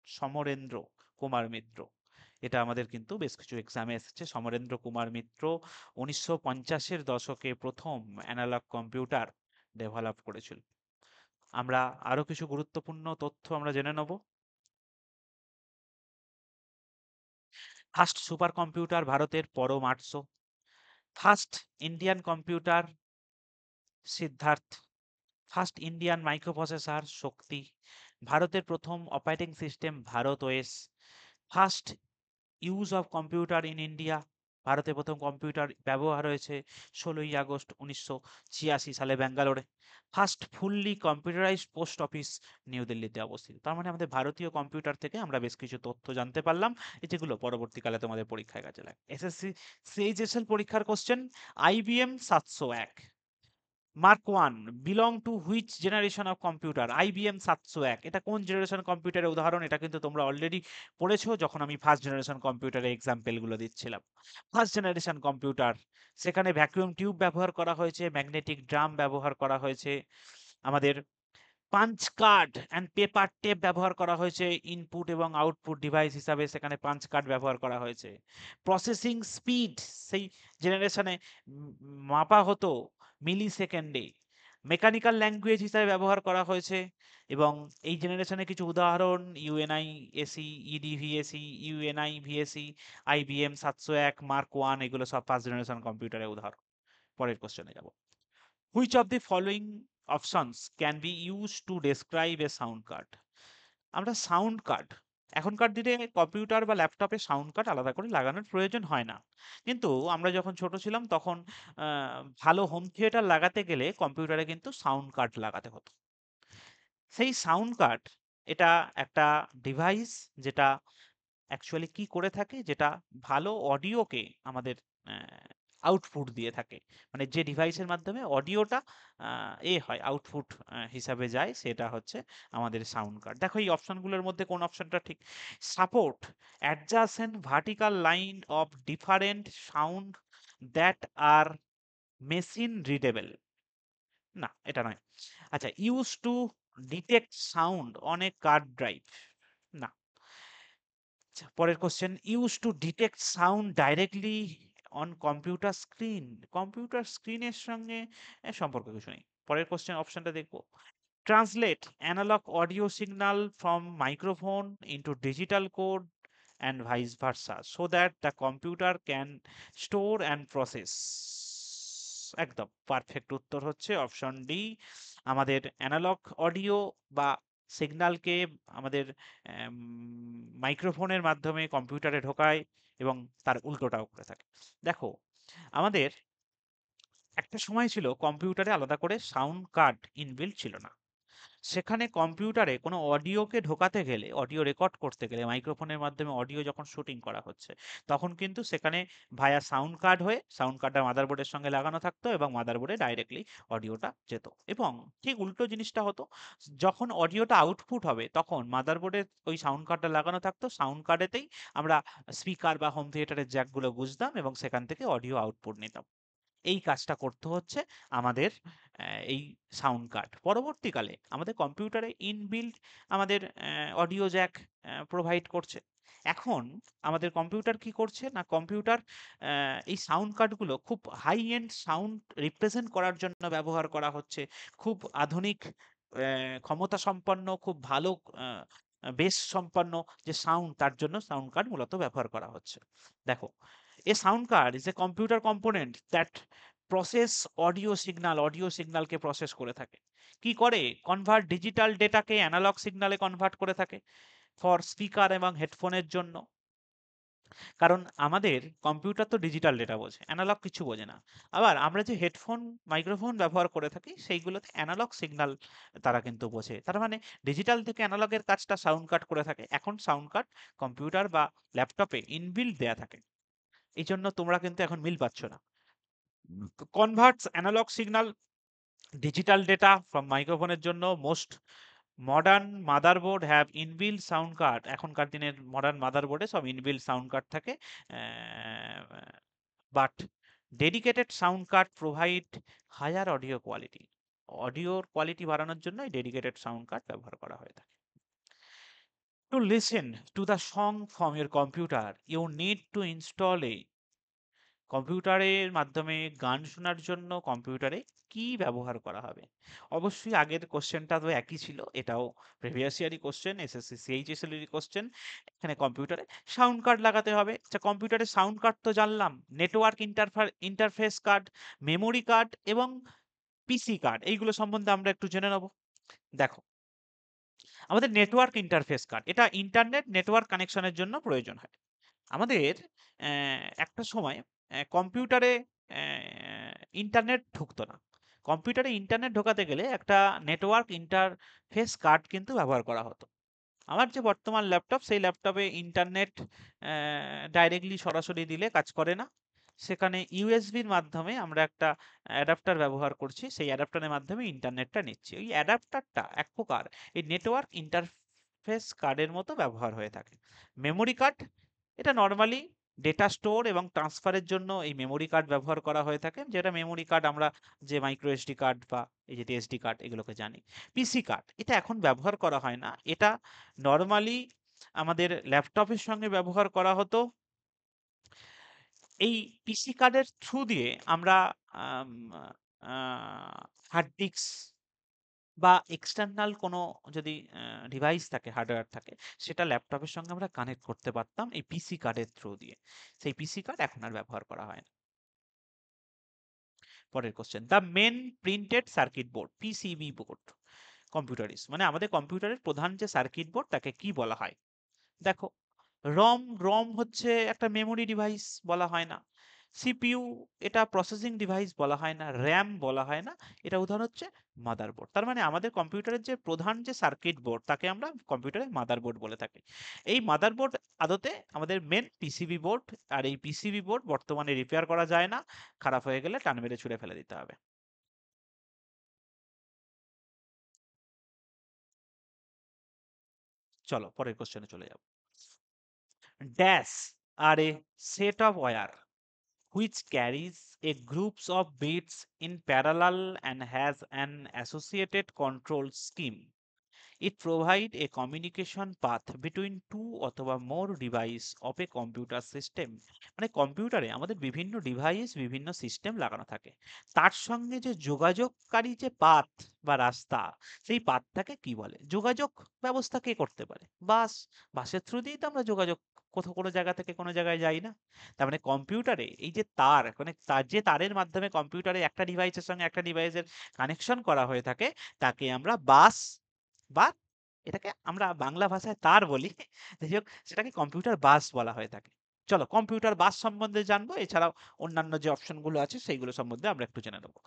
সমরেন্দ্র কুমার মিত্র। এটা আমাদের কিন্তু বেশ কিছু এক্সামে এসেছে। সমরেন্দ্র কুমার মিত্র 1950-এর দশকে প্রথম অ্যানালগ কম্পিউটার ডেভেলপ করেছিল। আমরা আরো কিছু গুরুত্বপূর্ণ তথ্য আমরা জেনে নেব। ফার্স্ট সুপার কম্পিউটার ভারতের Param 800, first Indian computer Siddharth, first Indian microprocessor Shakti, ভারতের প্রথম operating system Bharat OS, first use of computer in India, ভারতে প্রথম কম্পিউটার ব্যবহার হয়েছে 16ই আগস্ট 1986 সালে ব্যাঙ্গালোরে, first fully computerised post office new দিল্লিতে অবস্থিত। তার মানে আমাদের ভারতীয় কম্পিউটার থেকে আমরা বেশ কিছু তথ্য জানতে পারলাম, যেগুলো পরবর্তীকালে তোমাদের পরীক্ষায় কাজে লাগে। এসএসসি সিএইচএসএল পরীক্ষার question, IBM 701 Mark one belong to which generation of computer? IBM 701 এটা কোন জেনারেশন কম্পিউটারের উদাহরণ? এটা কিন্তু তোমরা অলরেডি পড়েছো যখন আমি ফার্স্ট জেনারেশন কম্পিউটারের এক্সাম্পল গুলো দিচ্ছিলাম। ফার্স্ট জেনারেশন কম্পিউটার, সেখানে ভ্যাকুয়াম টিউব ব্যবহার করা হয়েছে, ম্যাগনেটিক ড্রাম ব্যবহার করা হয়েছে, আমাদের punch card and paper tape ব্যবহার করা হয়েছে, ইনপুট এবং আউটপুট ডিভাইস হিসাবে সেখানে পাঞ্চ কার্ড ব্যবহার করা হয়েছে। প্রসেসিং স্পিড সেই জেনারেশনে মাপা হতো মিলি সেকেন্ডে। মেকানিক্যাল ল্যাঙ্গুয়েজ হিসাবে ব্যবহার করা হয়েছে। এবং এই জেনারেশনে কিছু উদাহরণ, UNI AC, EDVAC, UNI VAC, IBM 701, Mark one, এগুলো সব ফার্স্ট জেনারেশন কম্পিউটারের উদাহরণ। পরের কোশ্চেনে যাব। Which of the following options can be used to describe a sound card? আমরা সাউন্ড কার্ড, এখনকার দিনে কম্পিউটার বা ল্যাপটপে সাউন্ড কার্ড আলাদা করে লাগানোর প্রয়োজন হয় না, কিন্তু আমরা যখন ছোট ছিলাম তখন ভালো হোম থিয়েটার লাগাতে গেলে কম্পিউটারে কিন্তু সাউন্ড কার্ড লাগাতে হতো। সেই সাউন্ড কার্ড, এটা একটা ডিভাইস যেটা অ্যাকচুয়ালি কি করে থাকে, যেটা ভালো অডিওকে আমাদের আউটপুট দিয়ে থাকে, মানে যে ডিভাইসের মাধ্যমে অডিওটা হয় আউটপুট হিসাবে যায়, সেটা হচ্ছে আমাদের সাউন্ড কার্ড। দেখো এই অপশনগুলোর মধ্যে কোন অপশনটা ঠিক? Support adjacent vertical line of different sound that are machine readable, না এটা নয়। আচ্ছা, use to detect sound on a card drive, না। আচ্ছা, পরের কোশ্চেন, use to detect sound directly on computer screen, computer স্ক্রিনের সঙ্গে সম্পর্ক কিছু নেই। পরের কোশ্চেন অপশনটা দেখবো, translate analog audio signal from microphone into digital code and vice versa so that the computer can store and process. একদম পারফেক্ট উত্তর হচ্ছে অপশন ডি। আমাদের অ্যানালগ অডিও বা সিগন্যালকে আমাদের মাইক্রোফোনের মাধ্যমে কম্পিউটারে ঢোকায় এবং তার উল্টোটাও করে থাকে। দেখো, আমাদের একটা সময় ছিল কম্পিউটারে আলাদা করে সাউন্ড কার্ড ইনবিল্ট ছিল না। সেখানে কম্পিউটারে কোনো অডিওকে ঢোকাতে গেলে, অডিও রেকর্ড করতে গেলে, মাইক্রোফোনের মাধ্যমে অডিও যখন শুটিং করা হচ্ছে, তখন কিন্তু সেখানে ভায়া সাউন্ড কার্ড হয়ে সাউন্ড কার্ডটা মাদারবোর্ডের সঙ্গে লাগানো থাকতো এবং মাদারবোর্ডে ডাইরেক্টলি অডিওটা যেত। এবং ঠিক উল্টো জিনিসটা হতো, যখন অডিওটা আউটপুট হবে তখন মাদারবোর্ডে ওই সাউন্ড কার্ডটা লাগানো থাকতো, সাউন্ড কার্ডেতেই আমরা স্পিকার বা হোম থিয়েটারের জ্যাকগুলো বুঝতাম এবং সেখান থেকে অডিও আউটপুট নিতাম। এই কাজটা করতে হচ্ছে আমাদের এই সাউন্ড কার্ড। পরবর্তীকালে আমাদের কম্পিউটারে ইনবিল্ট আমাদের অডিও জ্যাক প্রোভাইড করছে। এখন আমাদের কম্পিউটার কি করছে না, কম্পিউটার এই সাউন্ড কার্ডগুলো খুব হাই এন্ড সাউন্ড রিপ্রেজেন্ট করার জন্য ব্যবহার করা হচ্ছে। খুব আধুনিক ক্ষমতা সম্পন্ন, খুব ভালো বেস সম্পন্ন যে সাউন্ড, তার জন্য সাউন্ড কার্ড মূলত ব্যবহার করা হচ্ছে। দেখো, a sound card is a computer component that process audio সিগন্যালকে প্রসেস করে থাকে। কি করে? কনভার্ট ডিজিটাল ডেটাকে অ্যানালগ সিগন্যালে কনভার্ট করে থাকে ফর স্পিকার এবং হেডফোনের জন্য। কারণ আমাদের কম্পিউটার তো ডিজিটাল ডেটা বোঝে, অ্যানালগ কিছু বোঝে না। আবার আমরা যে হেডফোন, মাইক্রোফোন ব্যবহার করে থাকি, সেইগুলোতে অ্যানালগ সিগন্যাল তারা কিন্তু বোঝে। তার মানে ডিজিটাল থেকে অ্যানালগের কাজটা সাউন্ড কার্ড করে থাকে। এখন সাউন্ড কার্ড কম্পিউটার বা ল্যাপটপে ইনবিল্ট দেয়া থাকে, এই জন্য তোমরা কিন্তু এখন মিল পাচ্ছ না। Converts analog signal digital data from মাইক্রোফোনের জন্য most modern motherboard have inbuilt sound card. এখনকার দিনের মডার্ন মাদারবোর্ডে সব ইনবিল্ট সাউন্ড কার্ড থাকে, but dedicated sound card provide higher audio quality. অডিওর কোয়ালিটি বাড়ানোর জন্য এই ডেডিকেটেড সাউন্ড কার্ড ব্যবহার করা হয়ে থাকে। To listen to the song from your computer you need to install a. কম্পিউটারের মাধ্যমে গান শোনার জন্য কম্পিউটারে কি ব্যবহার করা হবে? অবশ্যই আগের কোশ্চেনটা তো একই ছিল, এটাও প্রিভিয়াস ইয়ারই কোশ্চেন, এসএসসি সিএইচএসএল এর কোশ্চেন। এখানে কম্পিউটারে সাউন্ড কার্ড লাগাতে হবে। আচ্ছা, কম্পিউটারে সাউন্ড কার্ড তো জানলাম, network interface card, memory card এবং পিসি কার্ড, এইগুলো সম্বন্ধে আমরা একটু জেনে নেব। দেখো, আমাদের নেটওয়ার্ক ইন্টারফেস কার্ড, এটা ইন্টারনেট নেটওয়ার্ক কানেকশনের জন্য প্রয়োজন হয়। আমাদের একটা সময় কম্পিউটারে ইন্টারনেট ঢুকতো না। কম্পিউটারে ইন্টারনেট ঢোকাতে গেলে একটা নেটওয়ার্ক ইন্টারফেস কার্ড কিন্তু ব্যবহার করা হতো। আমার যে বর্তমান ল্যাপটপ, সেই ল্যাপটপে ইন্টারনেট ডাইরেক্টলি সরাসরি দিলে কাজ করে না। সেখানে ইউএসবির মাধ্যমে আমরা একটা অ্যাডাপ্টার ব্যবহার করছি, সেই অ্যাডাপ্টারের মাধ্যমে ইন্টারনেটটা নিচ্ছি। ওই অ্যাডাপ্টারটা এক প্রকার এই নেটওয়ার্ক ইন্টারফেস কার্ডের মতো ব্যবহার হয়ে থাকে। মেমোরি কার্ড, এটা নর্মালি ডেটা স্টোর এবং ট্রান্সফারের জন্য এই মেমোরি কার্ড ব্যবহার করা হয়ে থাকে। যেটা মেমোরি কার্ড আমরা যে মাইক্রো এসডি কার্ড বা এই যে এসডি কার্ড এগুলোকে জানি। পিসি কার্ড, এটা এখন ব্যবহার করা হয় না। এটা নরমালি আমাদের ল্যাপটপের সঙ্গে ব্যবহার করা হতো। এই পিসি কার্ডের থ্রু দিয়ে আমরা হার্ড ডিস্ক বা এক্সটার্নাল কোনো যদি ডিভাইস থাকে, হার্ডওয়্যার থাকে, সেটা ল্যাপটপের সঙ্গে আমরা কানেক্ট করতে পারতাম এই পিসি কার্ডের থ্রু দিয়ে। সেই পিসি কার্ড এখন আর ব্যবহার করা হয় না। পরের question, the main printed circuit board, PCB board computer is, মানে আমাদের কম্পিউটারের প্রধান যে সার্কিট বোর্ড তাকে কি বলা হয়? দেখো, রম হচ্ছে একটা মেমোরি ডিভাইস, বলা হয় না। সিপিইউ, এটা প্রসেসিং ডিভাইস, বলা হয় না। র্যাম বলা হয় না। এটা উদাহরণ হচ্ছে মাদারবোর্ড। তার মানে আমাদের কম্পিউটারের যে প্রধান যে সার্কিট বোর্ড তাকে আমরা কম্পিউটারের মাদারবোর্ড বলে থাকি। এই মাদারবোর্ড আদতে আমাদের মেন পিসিবি বোর্ড। আর এই পিসিবি বোর্ড বর্তমানে রিপেয়ার করা যায় না, খারাপ হয়ে গেলে টান মেরে ছুঁড়ে ফেলে দিতে হবে। চলো পরের কোশ্চেনে চলে যাব। Dash are a set of wire which carries a groups of bits in parallel and has an associated control scheme. It provides a communication path between two অথবা more device of a computer system. মানে কম্পিউটারে আমাদের বিভিন্ন device, বিভিন্ন system লাগানো থাকে। তার সঙ্গে যে যোগাযোগকারী যে পাথ বা রাস্তা, সেই পাথটাকে কি বলে? যোগাযোগ ব্যবস্থা কে করতে পারে? বাসের থ্রু দিয়েই তো আমরা যোগাযোগ, কোথাও কোনো জায়গা থেকে কোনো জায়গায় যাই না। তার মানে কম্পিউটারে এই যে তার, মানে তার যে তারের মাধ্যমে কম্পিউটারে একটা ডিভাইসের সঙ্গে একটা ডিভাইসের কানেকশন করা হয়ে থাকে, তাকে আমরা বাস বা এটাকে আমরা বাংলা ভাষায় তার বলি। যাই হোক, সেটাকে কম্পিউটার বাস বলা হয়ে থাকে। চলো কম্পিউটার বাস সম্বন্ধে জানবো, এছাড়াও অন্যান্য যে অপশনগুলো আছে সেইগুলো সম্বন্ধে আমরা একটু জেনে নেবো।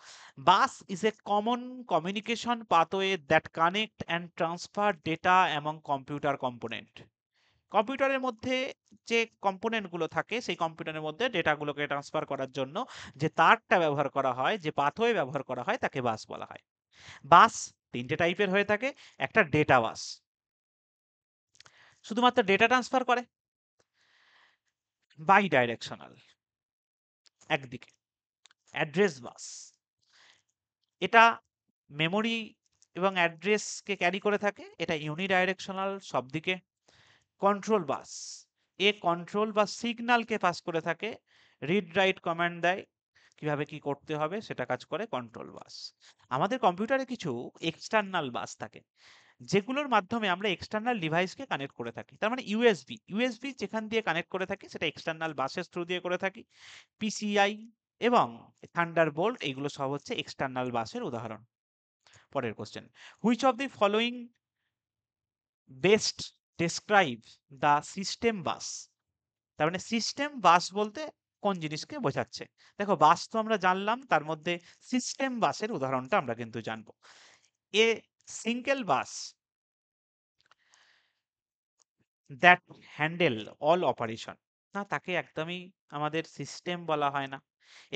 Bus is a common communication pathway that connect and transfer data among computer component. কম্পিউটারের মধ্যে যে কম্পোনেন্ট গুলো থাকে, সেই কম্পিউটারের মধ্যে ডেটাগুলোকে ট্রান্সফার করার জন্য যে তারটা ব্যবহার করা হয়, যে পাথওয়ে ব্যবহার করা হয়, তাকে বাস বলা হয়। বাস তিনটে টাইপের হয়ে থাকে। একটা ডেটা বাস, শুধুমাত্র ডেটা ট্রান্সফার করে, বাই ডাইরেকশনাল একদিকে। অ্যাড্রেস বাস, এটা মেমোরি এবং অ্যাড্রেসকে ক্যারি করে থাকে, এটা ইউনিডাইরেকশনাল সব দিকে। কন্ট্রোল বাস, এ কন্ট্রোল বা সিগন্যালকে পাস করে থাকে, রিড রাইট কমান্ড দেয়, কিভাবে কি করতে হবে সেটা কাজ করে কন্ট্রোল বাস। আমাদের কম্পিউটারে কিছু এক্সটার্নাল বাস থাকে যেগুলোর মাধ্যমে আমরা এক্সটার্নাল ডিভাইসকে কানেক্ট করে থাকি। তার মানে ইউএসবি যেখান দিয়ে কানেক্ট করে থাকি সেটা এক্সটার্নাল বাসের থ্রু দিয়ে করে থাকি। পিসিআই এবং থান্ডারবোল্ট এগুলো সব হচ্ছে এক্সটার্নাল বাসের উদাহরণ। পরের question, which of the following best describe the system bus. তার মানে সিস্টেম বাস বলতে কোন জিনিসকে বোঝাচ্ছে? দেখো বাস তো আমরা জানলাম, তার মধ্যে সিস্টেম বাসের উদাহরণটা আমরা কিন্তু জানবো। A single bus that handle all operation, না তাকে একদমই আমাদের সিস্টেম বলা হয় না।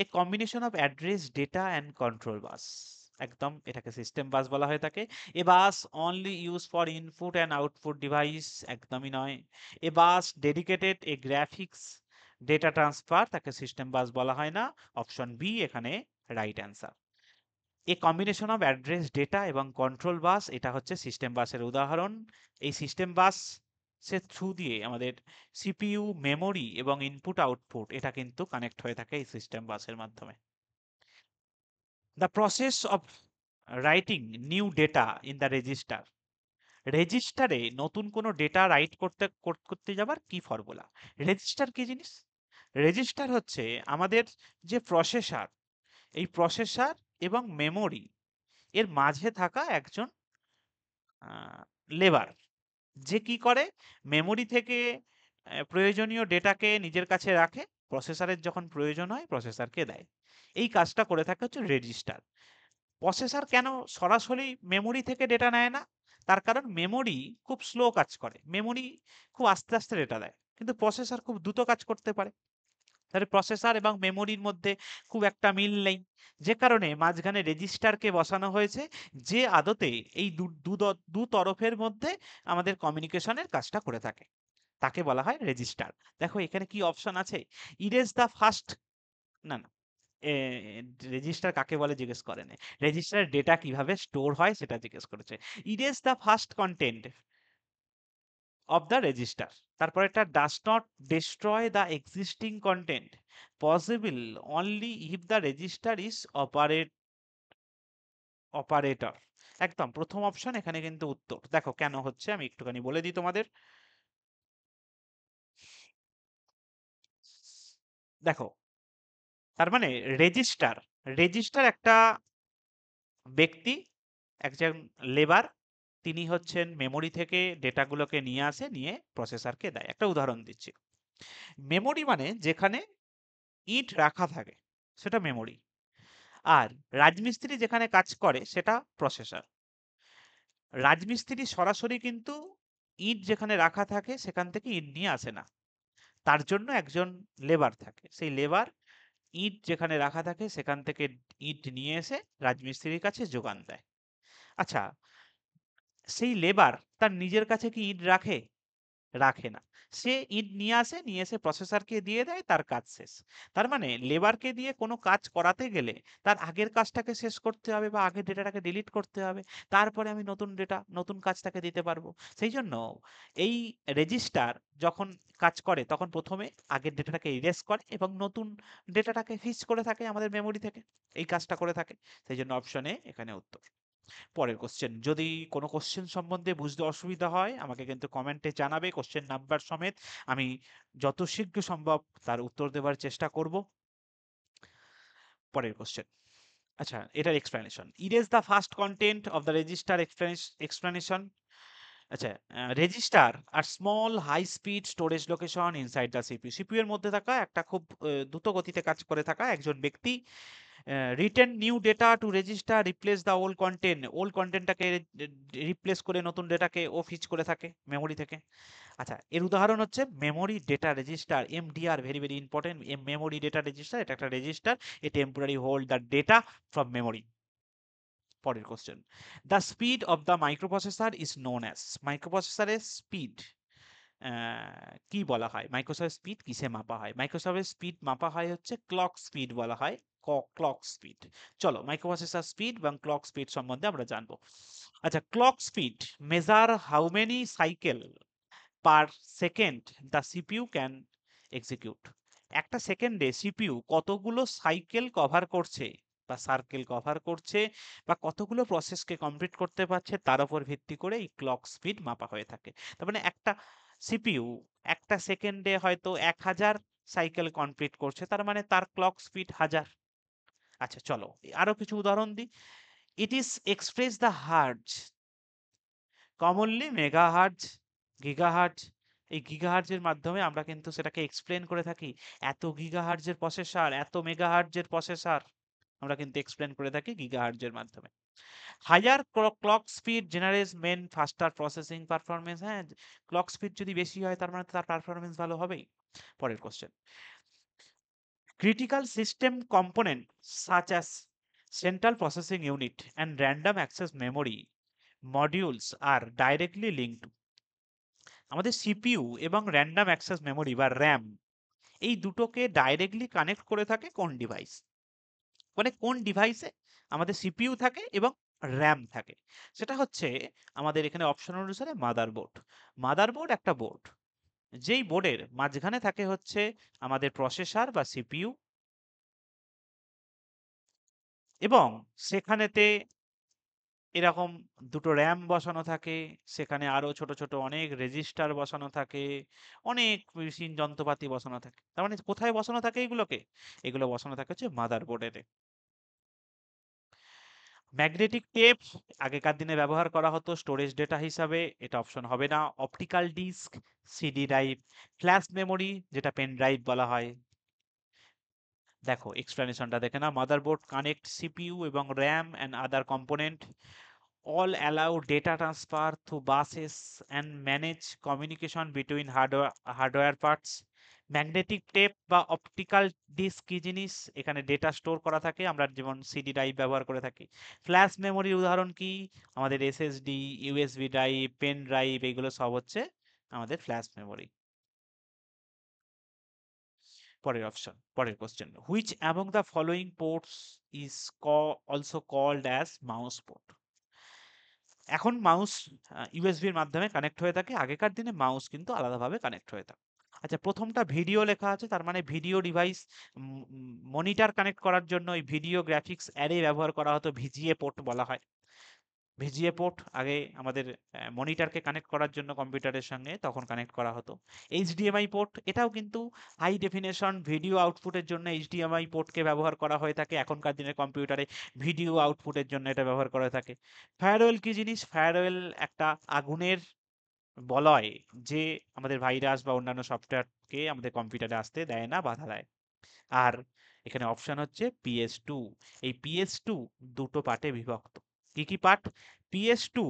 A combination of address data and control bus, একদম এটাকে সিস্টেম বাস বলা হয়ে থাকে। A bus only use for input and output device, একদমই নয়। A bus dedicated a graphics data transfer, তাকে সিস্টেম বাস বলা হয় না। অপশন বি এখানে right answer. A combination of address data এবং কন্ট্রোল বাস, এটা হচ্ছে সিস্টেম বাসের উদাহরণ। এই সিস্টেম বাস সে থ্রু দিয়ে আমাদের সিপিইউ, মেমোরি এবং ইনপুট আউটপুট এটা কিন্তু কানেক্ট হয়ে থাকে এই সিস্টেম বাসের মাধ্যমে। The process of writing new data in the register, রেজিস্টারে নতুন কোনো ডেটা রাইট করতে যাবার কি ফর্মুলা? রেজিস্টার কি জিনিস? রেজিস্টার হচ্ছে আমাদের যে প্রসেসর, এই প্রসেসর এবং মেমোরি এর মাঝে থাকা একজন লেবার, যে কি করে মেমোরি থেকে প্রয়োজনীয় ডেটাকে নিজের কাছে রাখে, প্রসেসরের যখন প্রয়োজন হয় প্রসেসরকে দেয়। এই কাজটা করে থাকে হচ্ছে রেজিস্টার। প্রসেসর কেন সরাসরি মেমোরি থেকে ডেটা নেয় না? তার কারণ মেমোরি খুব স্লো কাজ করে, মেমোরি খুব আস্তে আস্তে ডেটা দেয়, কিন্তু প্রসেসর খুব দ্রুত কাজ করতে পারে। তাহলে প্রসেসর এবং মেমোরির মধ্যে খুব একটা মিল নেই, যে কারণে মাঝখানে রেজিস্টারকে বসানো হয়েছে, যে আদতে এই দু তরফের মধ্যে আমাদের কমিউনিকেশনের কাজটা করে থাকে, তাকে বলা হয় রেজিস্টার। দেখো এখানে কি অপশন আছে, ইরেজ দ্য ফার্স্ট, না না, রেজিস্টার কাকে বলে জিজ্ঞেস করেনি, রেজিস্টারের ডেটা কিভাবে স্টোর হয় সেটা জিজ্ঞেস করেছে। Erase the first content of the register, তারপর এটা does not destroy the existing content, possible only if the register is operator। একদম প্রথম অপশন এখানে কিন্তু উত্তর। দেখো কেন হচ্ছে আমি একটুখানি বলে দিই তোমাদের। দেখো তার মানে রেজিস্টার, রেজিস্টার একটা ব্যক্তি, একজন লেবার, তিনি হচ্ছেন মেমোরি থেকে ডেটাগুলোকে নিয়ে আসে, নিয়ে প্রসেসরকে দেয়। একটা উদাহরণ দিচ্ছি, মেমোরি মানে যেখানে ইট রাখা থাকে সেটা মেমোরি, আর রাজমিস্ত্রি যেখানে কাজ করে সেটা প্রসেসর। রাজমিস্ত্রি সরাসরি কিন্তু ইট যেখানে রাখা থাকে সেখান থেকে ইট নিয়ে আসে না, তার জন্য একজন লেবার থাকে, সেই লেবার ইট যেখানে রাখা থাকে সেখান থেকে ইট নিয়ে এসে রাজমিস্ত্রির কাছে যোগান দেয়। আচ্ছা, সেই লেবার তার নিজের কাছে কি ইট রাখে? রাখে না। সে ইট নিয়ে আসে, নিয়ে এসে প্রসেসরকে দিয়ে দেয়, তার কাজ শেষ। তার মানে লেবারকে দিয়ে কোনো কাজ করাতে গেলে তার আগের কাজটাকে শেষ করতে হবে বা আগের ডেটাটাকে ডিলিট করতে হবে, তারপরে আমি নতুন ডেটা, নতুন কাজ তাকে দিতে পারবো। সেই জন্য এই রেজিস্টার যখন কাজ করে তখন প্রথমে আগের ডেটাটাকে ইরেজ করে এবং নতুন ডেটাটাকে ফিচ করে থাকে আমাদের মেমোরি থেকে, এই কাজটা করে থাকে। সেই জন্য অপশনে এখানে উত্তর। পরের কোশ্চেন, যদি কোনো কোশ্চেন সম্বন্ধে বুঝতে অসুবিধা হয় আমাকে কিন্তু কমেন্টে জানাবে কোশ্চেন নাম্বার সমেত, আমি যত শীঘ্র সম্ভব তার উত্তর দেওয়ার চেষ্টা করব। পরের কোশ্চেন, আচ্ছা এটার explanation, erase the first content of the register explanation. আচ্ছা, register are small high speed storage location inside the CPU, CPU এর মধ্যে থাকা একটা খুব দ্রুত গতিতে কাজ করে থাকা একজন ব্যক্তি, written new data to register replace the old কন্টেন্টটাকে রিপ্লেস করে নতুন ডেটাকে ও ফিচ করে থাকে মেমোরি থেকে। আচ্ছা, এর উদাহরণ হচ্ছে memory data register, MDR, very very important. Memory data register, এটা একটা register, a temporary hold the data from memory. পরের question, the speed of the microprocessor is known as, মাইক্রোপ্রসেসরের স্পিড কি বলা হয়, মাইক্রোসফট স্পিড কিসে মাপা হয়? মাইক্রোসফটের স্পিড মাপা হয় হচ্ছে ক্লক স্পিড বলা হয়, ক্লক স্পিড। চলো মাইক্রোপ্রসেসর স্পিড এবং ক্লক স্পিড সম্বন্ধে আমরা জানবো। আচ্ছা, clock speed measure how many cycle per second the CPU can execute. একটা সেকেন্ডে সিপিইউ কতগুলো সাইকেল কভার করছে বা সার্কেল কভার করছে বা কতগুলো প্রসেসকে কমপ্লিট করতে পারছে তার উপর ভিত্তি করে এই ক্লক স্পিড মাপা হয়ে থাকে। তার মানে একটা সিপিইউ একটা সেকেন্ডে হয়তো 1000 সাইকেল কমপ্লিট করছে, তার মানে তার ক্লক স্পিড 1000। আচ্ছা চলো আরো কিছু উদাহরণ দিই। It is express the hertz commonly megahertz, gigahertz. এই গিগাহার্জের মাধ্যমে আমরা কিন্তু সেটাকে এক্সপ্লেন করে থাকি। এত গিগাহার্জের প্রসেসর, এত মেগাহার্জের প্রসেসর, আমরা কিন্তু এক্সপ্লেন করে থাকি গিগাহার্জের মাধ্যমে। Higher clock speed generates mean faster processing performance. হ্যাঁ, ক্লক স্পিড যদি বেশি হয় তার মানে তো তার পারফরমেন্স ভালো হবেই। পরের question, critical system component such as central processing unit and random access memory modules are directly linked to আমাদের সিপিইউ এবং র্যান্ডম অ্যাক্সেস মেমোরি বা র্যাম, এই দুটোকে ডাইরেক্টলি কানেক্ট করে থাকে কোন ডিভাইস, মানে কোন ডিভাইসে আমাদের সিপিইউ থাকে এবং র্যাম থাকে। সেটা হচ্ছে আমাদের এখানে অপশন অনুসারে মাদারবোর্ড। মাদারবোর্ড একটা বোর্ড, যেই বোর্ডের মাঝখানে থাকে হচ্ছে আমাদের প্রসেসর বা সিপিইউ, এবং সেখানেতে এরকম দুটো র্যাম বসানো থাকে, সেখানে আরো ছোট ছোট অনেক রেজিস্টার বসানো থাকে, অনেক মেশিন যন্ত্রপাতি বসানো থাকে। তার মানে কোথায় বসানো থাকে এগুলোকে? এগুলো বসানো থাকে হচ্ছে মাদারবোর্ডের। ম্যাগনেটিক টেপ আগেকার দিনে ব্যবহার করা হতো স্টোরেজ ডেটা হিসাবে, এটা অপশন হবে না। Optical disk, CD drive, flash memory যেটা পেন ড্রাইভ বলা হয়। দেখো এক্সপ্লেনেশনটা দেখে না, মাদারবোর্ড কানেক্ট সিপিইউ এবং RAM and other component, all allow data transfer through buses and manage communication between hardware parts. Magnetic tape বা অপটিক্যাল ডিস্ক কি জিনিস? এখানে ডেটা স্টোর করা থাকে, আমরা যেমন সিডি ড্রাইভ ব্যবহার করে থাকি। ফ্ল্যাশ মেমোরির উদাহরণ কি? আমাদের SSD, USB drive, pen drive, এগুলো সব হচ্ছে আমাদের ফ্ল্যাশ মেমোরি। পরের অপশন, পরের question, which among the following ports is also called as mouse port? এখন মাউস ইউএসবির মাধ্যমে কানেক্ট হয়ে থাকে, আগেকার দিনে মাউস কিন্তু আলাদাভাবে কানেক্ট হয়ে থাকে। আচ্ছা প্রথমটা ভিডিও লেখা আছে, তার মানে ভিডিও ডিভাইস, মনিটর কানেক্ট করার জন্য ওই ভিডিও গ্রাফিক্স অ্যারে ব্যবহার করা হতো, ভিজিএ পোর্ট বলা হয়। ভিজিএ পোর্ট আগে আমাদের মনিটরকে কানেক্ট করার জন্য কম্পিউটারের সঙ্গে তখন কানেক্ট করা হতো। এইচডিএমআই পোর্ট, এটাও কিন্তু হাই ডেফিনেশন ভিডিও আউটপুটের জন্য এইচডিএমআই পোর্টকে ব্যবহার করা হয়ে থাকে, এখনকার দিনের কম্পিউটারে ভিডিও আউটপুটের জন্য এটা ব্যবহার করা হয়ে থাকে। ফায়ারওয়েল কি জিনিস? ফায়ারওয়েল একটা আগুনের বলয়, যে আমাদের ভাইরাস বা অন্যান্য সফটওয়্যারকে আমাদের কম্পিউটারে আসতে দেয় না, বাধা দেয়। আর এখানে অপশন হচ্ছে পিএস টু। এই পিএস টু দুটো পার্টে বিভক্ত। কি কি পার্ট? পিএস টু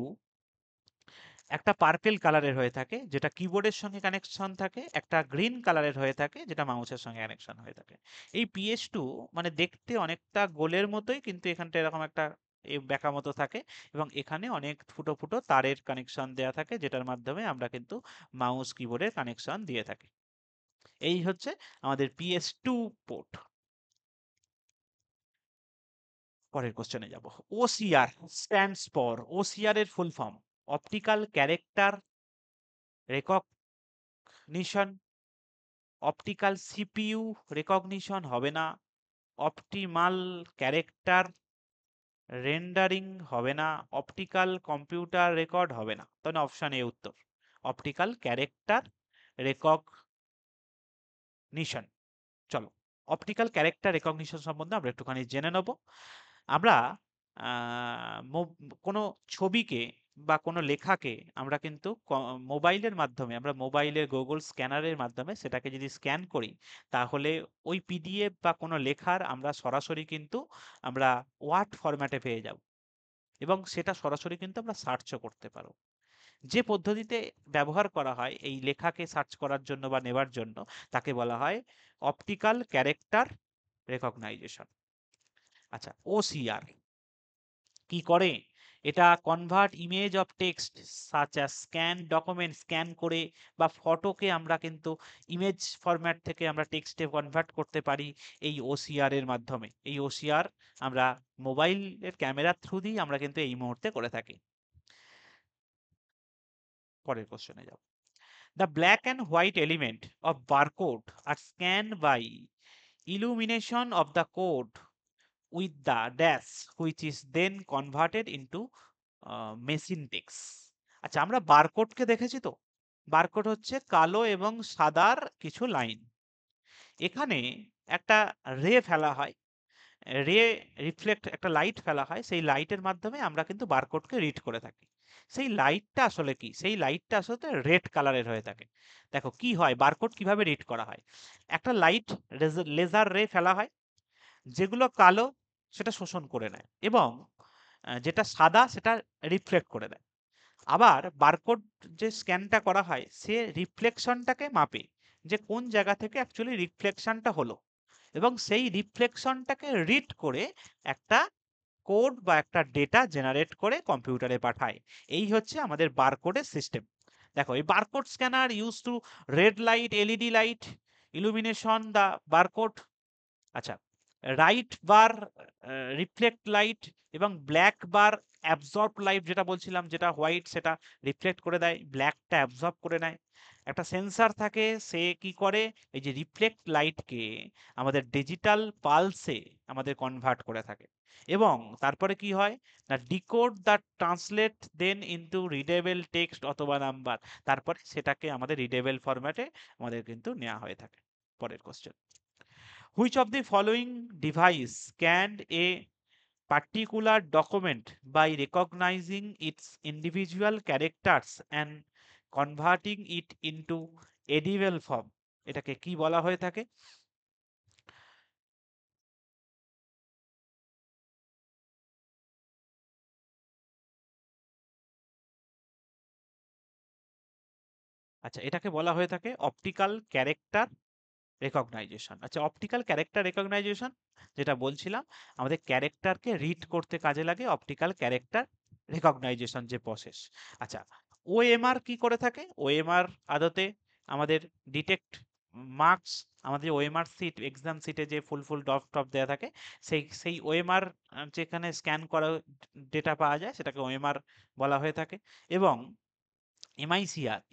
একটা পার্পেল কালারের হয়ে থাকে যেটা কিবোর্ডের সঙ্গে কানেকশন থাকে, একটা গ্রিন কালারের হয়ে থাকে যেটা মাউসের সঙ্গে কানেকশন হয়ে থাকে। এই পিএস টু মানে দেখতে অনেকটা গোলের মতোই, কিন্তু এখানটা এরকম একটা বেঁকা মতো থাকে, এবং এখানে অনেক ফুটো ফুটো তারের কানেকশন দেওয়া থাকে, যেটার মাধ্যমে আমরা কিন্তু মাউস কিবোর্ডের কানেকশন দিয়ে থাকি। এই হচ্ছে আমাদের পিএস টু পোর্ট। পরের কোশ্চেনে যাব। ওসিআর স্ট্যান্ডস ফর, ওসিআর এর full form optical character recognition, optical CPU recognition হবে না, অপটিমাল ক্যারেক্টার রেন্ডারিং হবে না, অপটিক্যাল কম্পিউটার রেকর্ড হবে না। তাহলে অপশন এ উত্তর, অপটিক্যাল ক্যারেক্টার রেকগনিশন। চলো অপটিক্যাল ক্যারেক্টার রেকগনিশন সম্বন্ধে আমরা একটুখানি জেনে নেব। আমরা কোনো ছবিকে বা কোনো লেখাকে আমরা কিন্তু মোবাইলের মাধ্যমে, আমরা মোবাইলের গুগল স্ক্যানারের মাধ্যমে সেটাকে যদি স্ক্যান করি, তাহলে ওই পিডিএফ বা কোনো লেখার আমরা সরাসরি কিন্তু আমরা ওয়ার্ড ফরম্যাটে পেয়ে যাব, এবং সেটা সরাসরি কিন্তু আমরা সার্চও করতে পারবো। যে পদ্ধতিতে ব্যবহার করা হয় এই লেখাকে সার্চ করার জন্য বা নেবার জন্য, তাকে বলা হয় অপটিক্যাল ক্যারেক্টার রেকগনাইজেশন। আচ্ছা ওসিআর কি করে? এটা convert image of text such as scan document, scan করে বা ফটোকে আমরা কিন্তু ইমেজ ফরম্যাট থেকে আমরা টেক্সটে কনভার্ট করতে পারি এই ওসিআর এর মাধ্যমে। এই ওসিআর আমরা মোবাইলের ক্যামেরার থ্রু দিয়ে আমরা কিন্তু এই মুহূর্তে করে থাকি। পরের কোশ্চেনে যাব। The black and white element of barcode are scanned by illumination of the code with the dash, which is then converted into machine text. আচ্ছা, আমরা বারকোডকে দেখেছি তো। বারকোড হচ্ছে কালো এবং সাদার কিছু লাইন। এখানে একটা রে ফেলা হয়, রে রিফ্লেক্ট একটা লাইট ফেলা হয়, সেই লাইটের মাধ্যমে আমরা কিন্তু বারকোডকে রিড করে থাকি। সেই লাইটটা আসলে কি? সেই লাইটটা আসলে রেড কালারের হয়ে থাকে। দেখো কি হয়, বারকোড কিভাবে রিড করা হয়। একটা লাইট লেজার রে ফেলা হয়, যেগুলো কালো সেটা শোষণ করে নেয় এবং যেটা সাদা সেটা রিফ্লেক্ট করে দেয়। আবার বারকোড যে স্ক্যানটা করা হয় সে রিফ্লেকশনটাকে মাপে, যে কোন জায়গা থেকে অ্যাকচুয়ালি রিফ্লেকশনটা হলো, এবং সেই রিফ্লেকশনটাকে রিড করে একটা কোড বা একটা ডেটা জেনারেট করে কম্পিউটারে পাঠায়। এই হচ্ছে আমাদের বারকোডের সিস্টেম। দেখো, এই barcode scanner use to red light, LED light, illumination the barcode. আচ্ছা, রাইট বার রিফ্লেক্ট লাইট এবং ব্ল্যাক বার অ্যাবজর্ব লাইট, যেটা বলছিলাম, যেটা হোয়াইট সেটা রিফ্লেক্ট করে দেয়, ব্ল্যাকটা অ্যাবজর্ব করে নেয়। একটা সেন্সার থাকে, সে কি করে, এই যে রিফ্লেক্ট লাইটকে আমাদের ডিজিটাল পালসে আমাদের কনভার্ট করে থাকে, এবং তারপরে কি হয় না, decode the translate then into readable text অথবা নাম্বার, তারপরে সেটাকে আমাদের রিডেবল ফরম্যাটে আমাদের কিন্তু নেওয়া হয়ে থাকে। পরের question, which of the following device scanned a particular document by recognizing its individual characters and converting it into edible form? এটাকে কি বলা হয়ে থাকে? আচ্ছা, এটাকে বলা হয়ে থাকে অপটিক্যাল ক্যারেক্টার রেকগনাইজেশন। আচ্ছা, অপটিক্যাল ক্যারেক্টার রেকগনাইজেশন যেটা বলছিলাম, আমাদের ক্যারেক্টারকে রিড করতে কাজে লাগে অপটিক্যাল ক্যারেক্টার রেকগনাইজেশন যে প্রসেস। আচ্ছা, ওএমআর কি করে থাকে? ওএমআর আদতে আমাদের ডিটেক্ট মার্কস, আমাদের ওএমআর সিট, এক্সাম সিটে যে ফুল ফুল ডট টপ দেওয়া থাকে, সেই ওএমআর যেখানে স্ক্যান করা ডেটা পাওয়া যায় সেটাকে ওএমআর বলা হয়ে থাকে। এবং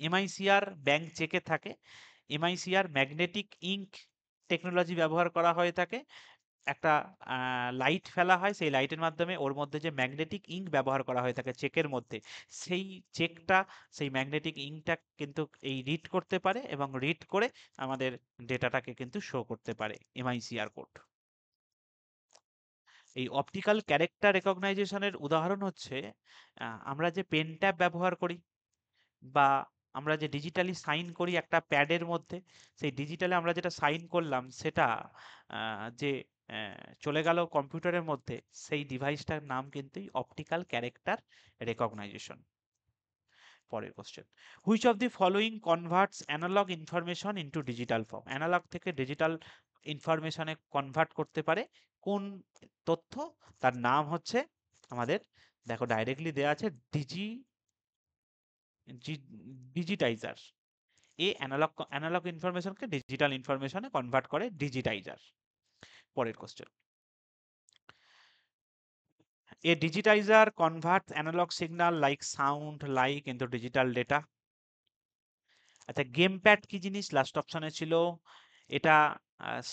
এমআইসিআর ব্যাংক চেকে থাকে। এমআইসিআর ম্যাগনেটিক ইঙ্ক টেকনোলজি ব্যবহার করা হয়ে থাকে। একটা লাইট ফেলা হয়, সেই লাইটের মাধ্যমে ওর মধ্যে যে ম্যাগনেটিক ইঙ্ক ব্যবহার করা হয়ে থাকে চেকের মধ্যে, সেই চেকটা, সেই ম্যাগনেটিক ইঙ্কটা কিন্তু এই রিড করতে পারে, এবং রিড করে আমাদের ডেটাটাকে কিন্তু শো করতে পারে এমআইসিআর কোড। এই অপটিক্যাল ক্যারেক্টার রেকগনাইজেশনের উদাহরণ হচ্ছে আমরা যে পেন ট্যাব ব্যবহার করি, বা আমরা যে ডিজিটালি সাইন করি একটা প্যাডের মধ্যে, সেই ডিজিটালে আমরা যেটা সাইন করলাম সেটা যে চলে গেল কম্পিউটারের মধ্যে, সেই ডিভাইসটার নাম কিন্তু অপটিক্যাল ক্যারেক্টার রেকগনাইজেশন। পরের question, which of the following converts analog information into digital form? Analog থেকে ডিজিটাল ইনফরমেশনে কনভার্ট করতে পারে কোন তথ্য? তার নাম হচ্ছে আমাদের, দেখো ডাইরেক্টলি দেওয়া আছে, ডিজিটাইজার। এ অ্যানালগ ইনফরমেশনকে ডিজিটাল ইনফরমেশনে কনভার্ট করে ডিজিটাইজার। পরের question, a digitizer converts analog signal like sound like into digital data. আচ্ছা, গেম প্যাড কি জিনিস? লাস্ট অপশনে ছিল এটা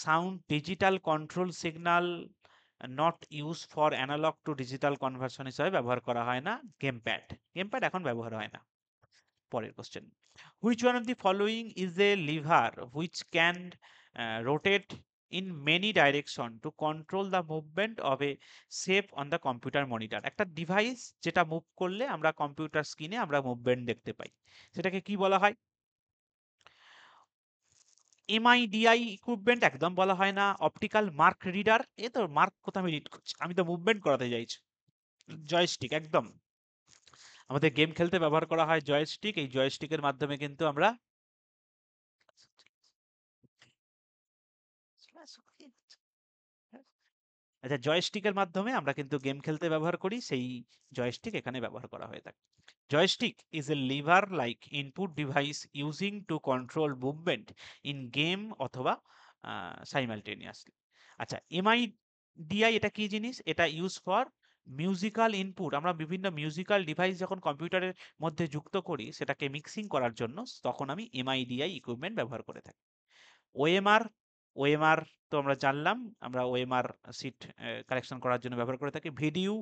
sound digital control signal, not use for analog to digital conversion হিসাবে ব্যবহার করা হয় না গেম প্যাড। গেম প্যাড এখন ব্যবহার হয় না। পরের question, which one of the following is a liver which can rotate in many direction to control the movement of A shape on the computer monitor? একটা ডিভাইস যেটা move করলে আমরা computer স্ক্রিনে আমরা মুভমেন্ট দেখতে পাই, সেটাকে কি বলা হয়? এমআইডিআই ইকুইপমেন্ট একদম বলা হয় না। অপটিক্যাল মার্ক রিডার, এ তো মার্ক কোথাও আমি রিড করছি, আমি তো মুভমেন্ট করাতে চাইছি। জয়স্টিক, একদম আমাদের গেম খেলতে ব্যবহার করা হয় জয়স্টিক। এই জয়স্টিকের মাধ্যমে কিন্তু আমরা আচ্ছা, জয়স্টিকের মাধ্যমে আমরা কিন্তু গেম খেলতে ব্যবহার করি, সেই জয়স্টিক এখানে ব্যবহার করা হয়ে থাকে। Joystick is a liver like input device using to control movement in game অথবা সাইমালটেনিয়াসলি। আচ্ছা, এমআইডিআই এটা কি জিনিস? এটা ইউজ ফর মিউজিক্যাল ইনপুট, আমরা বিভিন্ন মিউজিক্যাল ডিভাইস যখন কম্পিউটারের মধ্যে যুক্ত করি সেটাকে মিক্সিং করার জন্য, তখন আমি এমআইডিআই ইকুইপমেন্ট ব্যবহার করে থাকি। ওএমআর, ওএমআর তো আমরা জানলাম, আমরা ওএমআর সিট কালেকশন করার জন্য ব্যবহার করে থাকি। ভিডিও,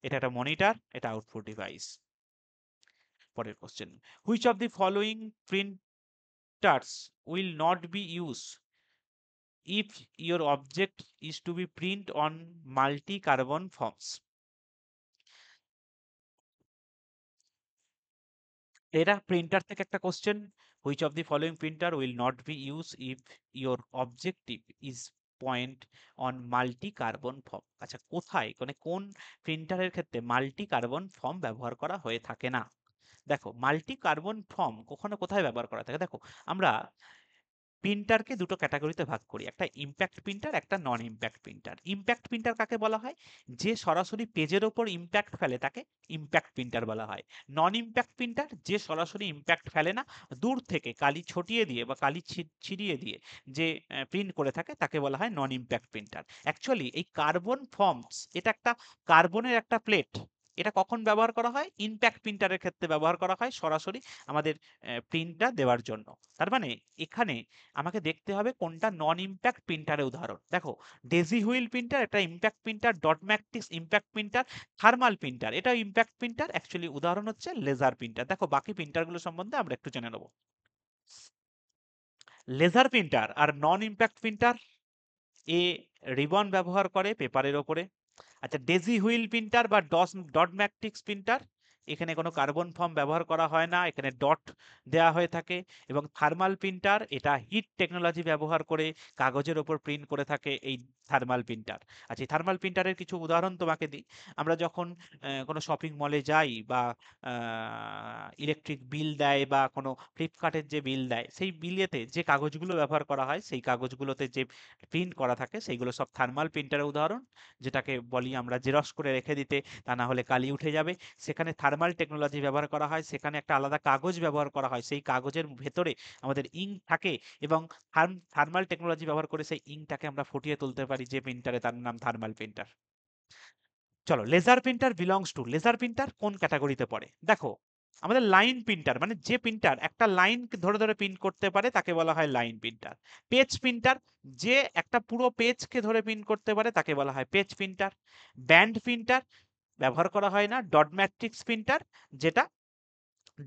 এটা একটা মনিটর, এটা আউটপুট ডিভাইস। পরের question, which of the following printers will not be use if your object is to be print on multi-carbon forms? এটা প্রিন্টার থেকে একটা question, which of the following printer will not be use if your objective is point on multi carbon form. আচ্ছা, কোথায় মানে কোন প্রিন্টারের ক্ষেত্রে multi carbon form ব্যবহার করা হয়ে থাকে না? দেখো, মাল্টি কার্বন ফর্ম কখনো কোথায় ব্যবহার করা থাকে, দেখো আমরা প্রিন্টারকে দুটো ক্যাটাগরিতে ভাগ করি, একটা ইম্প্যাক্ট প্রিন্টার, একটা নন ইম্প্যাক্ট প্রিন্টার। ইম্প্যাক্ট প্রিন্টার কাকে বলা হয়? যে সরাসরি পেজের ওপর ইম্প্যাক্ট ফেলে তাকে ইম্প্যাক্ট প্রিন্টার বলা হয়। নন ইম্প্যাক্ট প্রিন্টার যে সরাসরি ইম্প্যাক্ট ফেলে না, দূর থেকে কালি ছটিয়ে দিয়ে বা কালি ছিটিয়ে দিয়ে যে প্রিন্ট করে থাকে তাকে বলা হয় নন ইম্প্যাক্ট প্রিন্টার। অ্যাকচুয়ালি এই কার্বন ফর্মস, এটা একটা কার্বনের একটা প্লেট, এটা কখন ব্যবহার করা হয়? ইম্প্যাক্ট প্রিন্টারের ক্ষেত্রে ব্যবহার করা হয়, সরাসরি আমাদের প্রিন্টটা দেওয়ার জন্য। তার মানে এখানে আমাকে দেখতে হবে কোনটা নন ইম্প্যাক্ট প্রিন্টারের উদাহরণ। দেখো, ডেজি হুইল প্রিন্টার একটা impact printer, dot matrix impact printer, thermal printer এটা ইম্প্যাক্ট প্রিন্টার। অ্যাকচুয়ালি উদাহরণ হচ্ছে লেজার প্রিন্টার। দেখো, বাকি প্রিন্টারগুলো সম্বন্ধে আমরা একটু জেনে নেব। লেজার প্রিন্টার আর নন ইম্প্যাক্ট প্রিন্টার, এ রিবন ব্যবহার করে পেপারের ওপরে। আচ্ছা, ডেজি হুইল প্রিন্টার বা ডট ম্যাট্রিক্স প্রিন্টার, এখানে কোনো কার্বন ফর্ম ব্যবহার করা হয় না, এখানে ডট দেওয়া হয়ে থাকে। এবং থার্মাল প্রিন্টার, এটা হিট টেকনোলজি ব্যবহার করে কাগজের ওপর প্রিন্ট করে থাকে এই থার্মাল প্রিন্টার। আচ্ছা, এই থার্মাল প্রিন্টারের কিছু উদাহরণ তোমাকে দিই। আমরা যখন কোনো শপিং মলে যাই বা ইলেকট্রিক বিল দেয় বা কোনো ফ্লিপকার্টের যে বিল দেয়, সেই বিলেতে যে কাগজগুলো ব্যবহার করা হয় সেই কাগজগুলোতে যে প্রিন্ট করা থাকে সেইগুলো সব থার্মাল প্রিন্টারের উদাহরণ, যেটাকে বলি আমরা জেরক্স করে রেখে দিতে, তা না হলে কালি উঠে যাবে। সেখানে থার্মাল টেকনোলজি ব্যবহার করা হয়, সেখানে একটা আলাদা কাগজ ব্যবহার করা হয়, সেই কাগজের ভেতরে আমাদের ইঙ্ক থাকে এবং থার্মাল টেকনোলজি ব্যবহার করে সেই ইঙ্কটাকে আমরা ফুটিয়ে তুলতে পারি যে প্রিন্টারে, তার নাম থার্মাল প্রিন্টার। চলো, laser printer belongs to, laser printer কোন ক্যাটাগরিতে পড়ে? দেখো, আমাদের লাইন প্রিন্টার মানে যে প্রিন্টার একটা লাইন ধরে ধরে প্রিন্ট করতে পারে তাকে বলা হয় লাইন প্রিন্টার। পেজ প্রিন্টার, যে একটা পুরো পেজকে ধরে প্রিন্ট করতে পারে তাকে বলা হয় পেজ প্রিন্টার। ব্যান্ড প্রিন্টার ব্যবহার করা হয় না। ডট ম্যাট্রিক্স প্রিন্টার, যেটা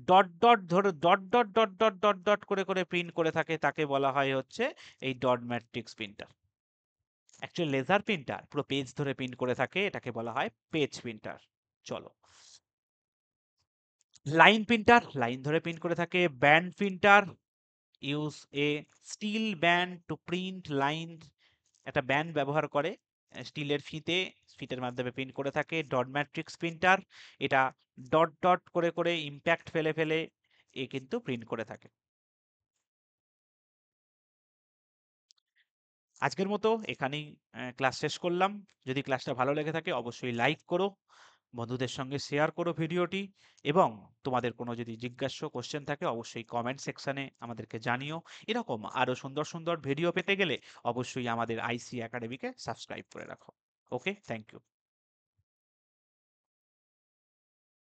ডট ডট ধরে dot dot dot dot dot dot করে করে প্রিন্ট করে থাকে তাকে বলা হয় হচ্ছে এই dot matrix printer. Actually laser printer পুরো পেজ ধরে প্রিন্ট করে থাকে, এটাকে বলা হয় পেজ প্রিন্টার। চলো, লাইন প্রিন্টার লাইন ধরে প্রিন্ট করে থাকে। Band printer use a steel band to print line, একটা ব্যান্ড ব্যবহার করে স্টিলের ফিতে, ফিতের মাধ্যমে প্রিন্ট করে থাকে। ডট ম্যাট্রিক্স প্রিন্টার, এটা ডট ডট করে করে ইম্প্যাক্ট ফেলে ফেলে এ কিন্তু প্রিন্ট করে থাকে। আজকের মতো এখানেই ক্লাস শেষ করলাম। যদি ক্লাসটা ভালো লেগে থাকে অবশ্যই লাইক করো, বন্ধুদের সঙ্গে শেয়ার করো ভিডিওটি, এবং তোমাদের কোনো যদি জিজ্ঞাসা কোশ্চেন থাকে অবশ্যই কমেন্ট সেকশনে আমাদেরকে জানিও। এরকম আরো সুন্দর সুন্দর ভিডিও পেতে গেলে অবশ্যই আমাদের আইসি একাডেমিকে সাবস্ক্রাইব করে রাখো। ওকে, থ্যাংক ইউ।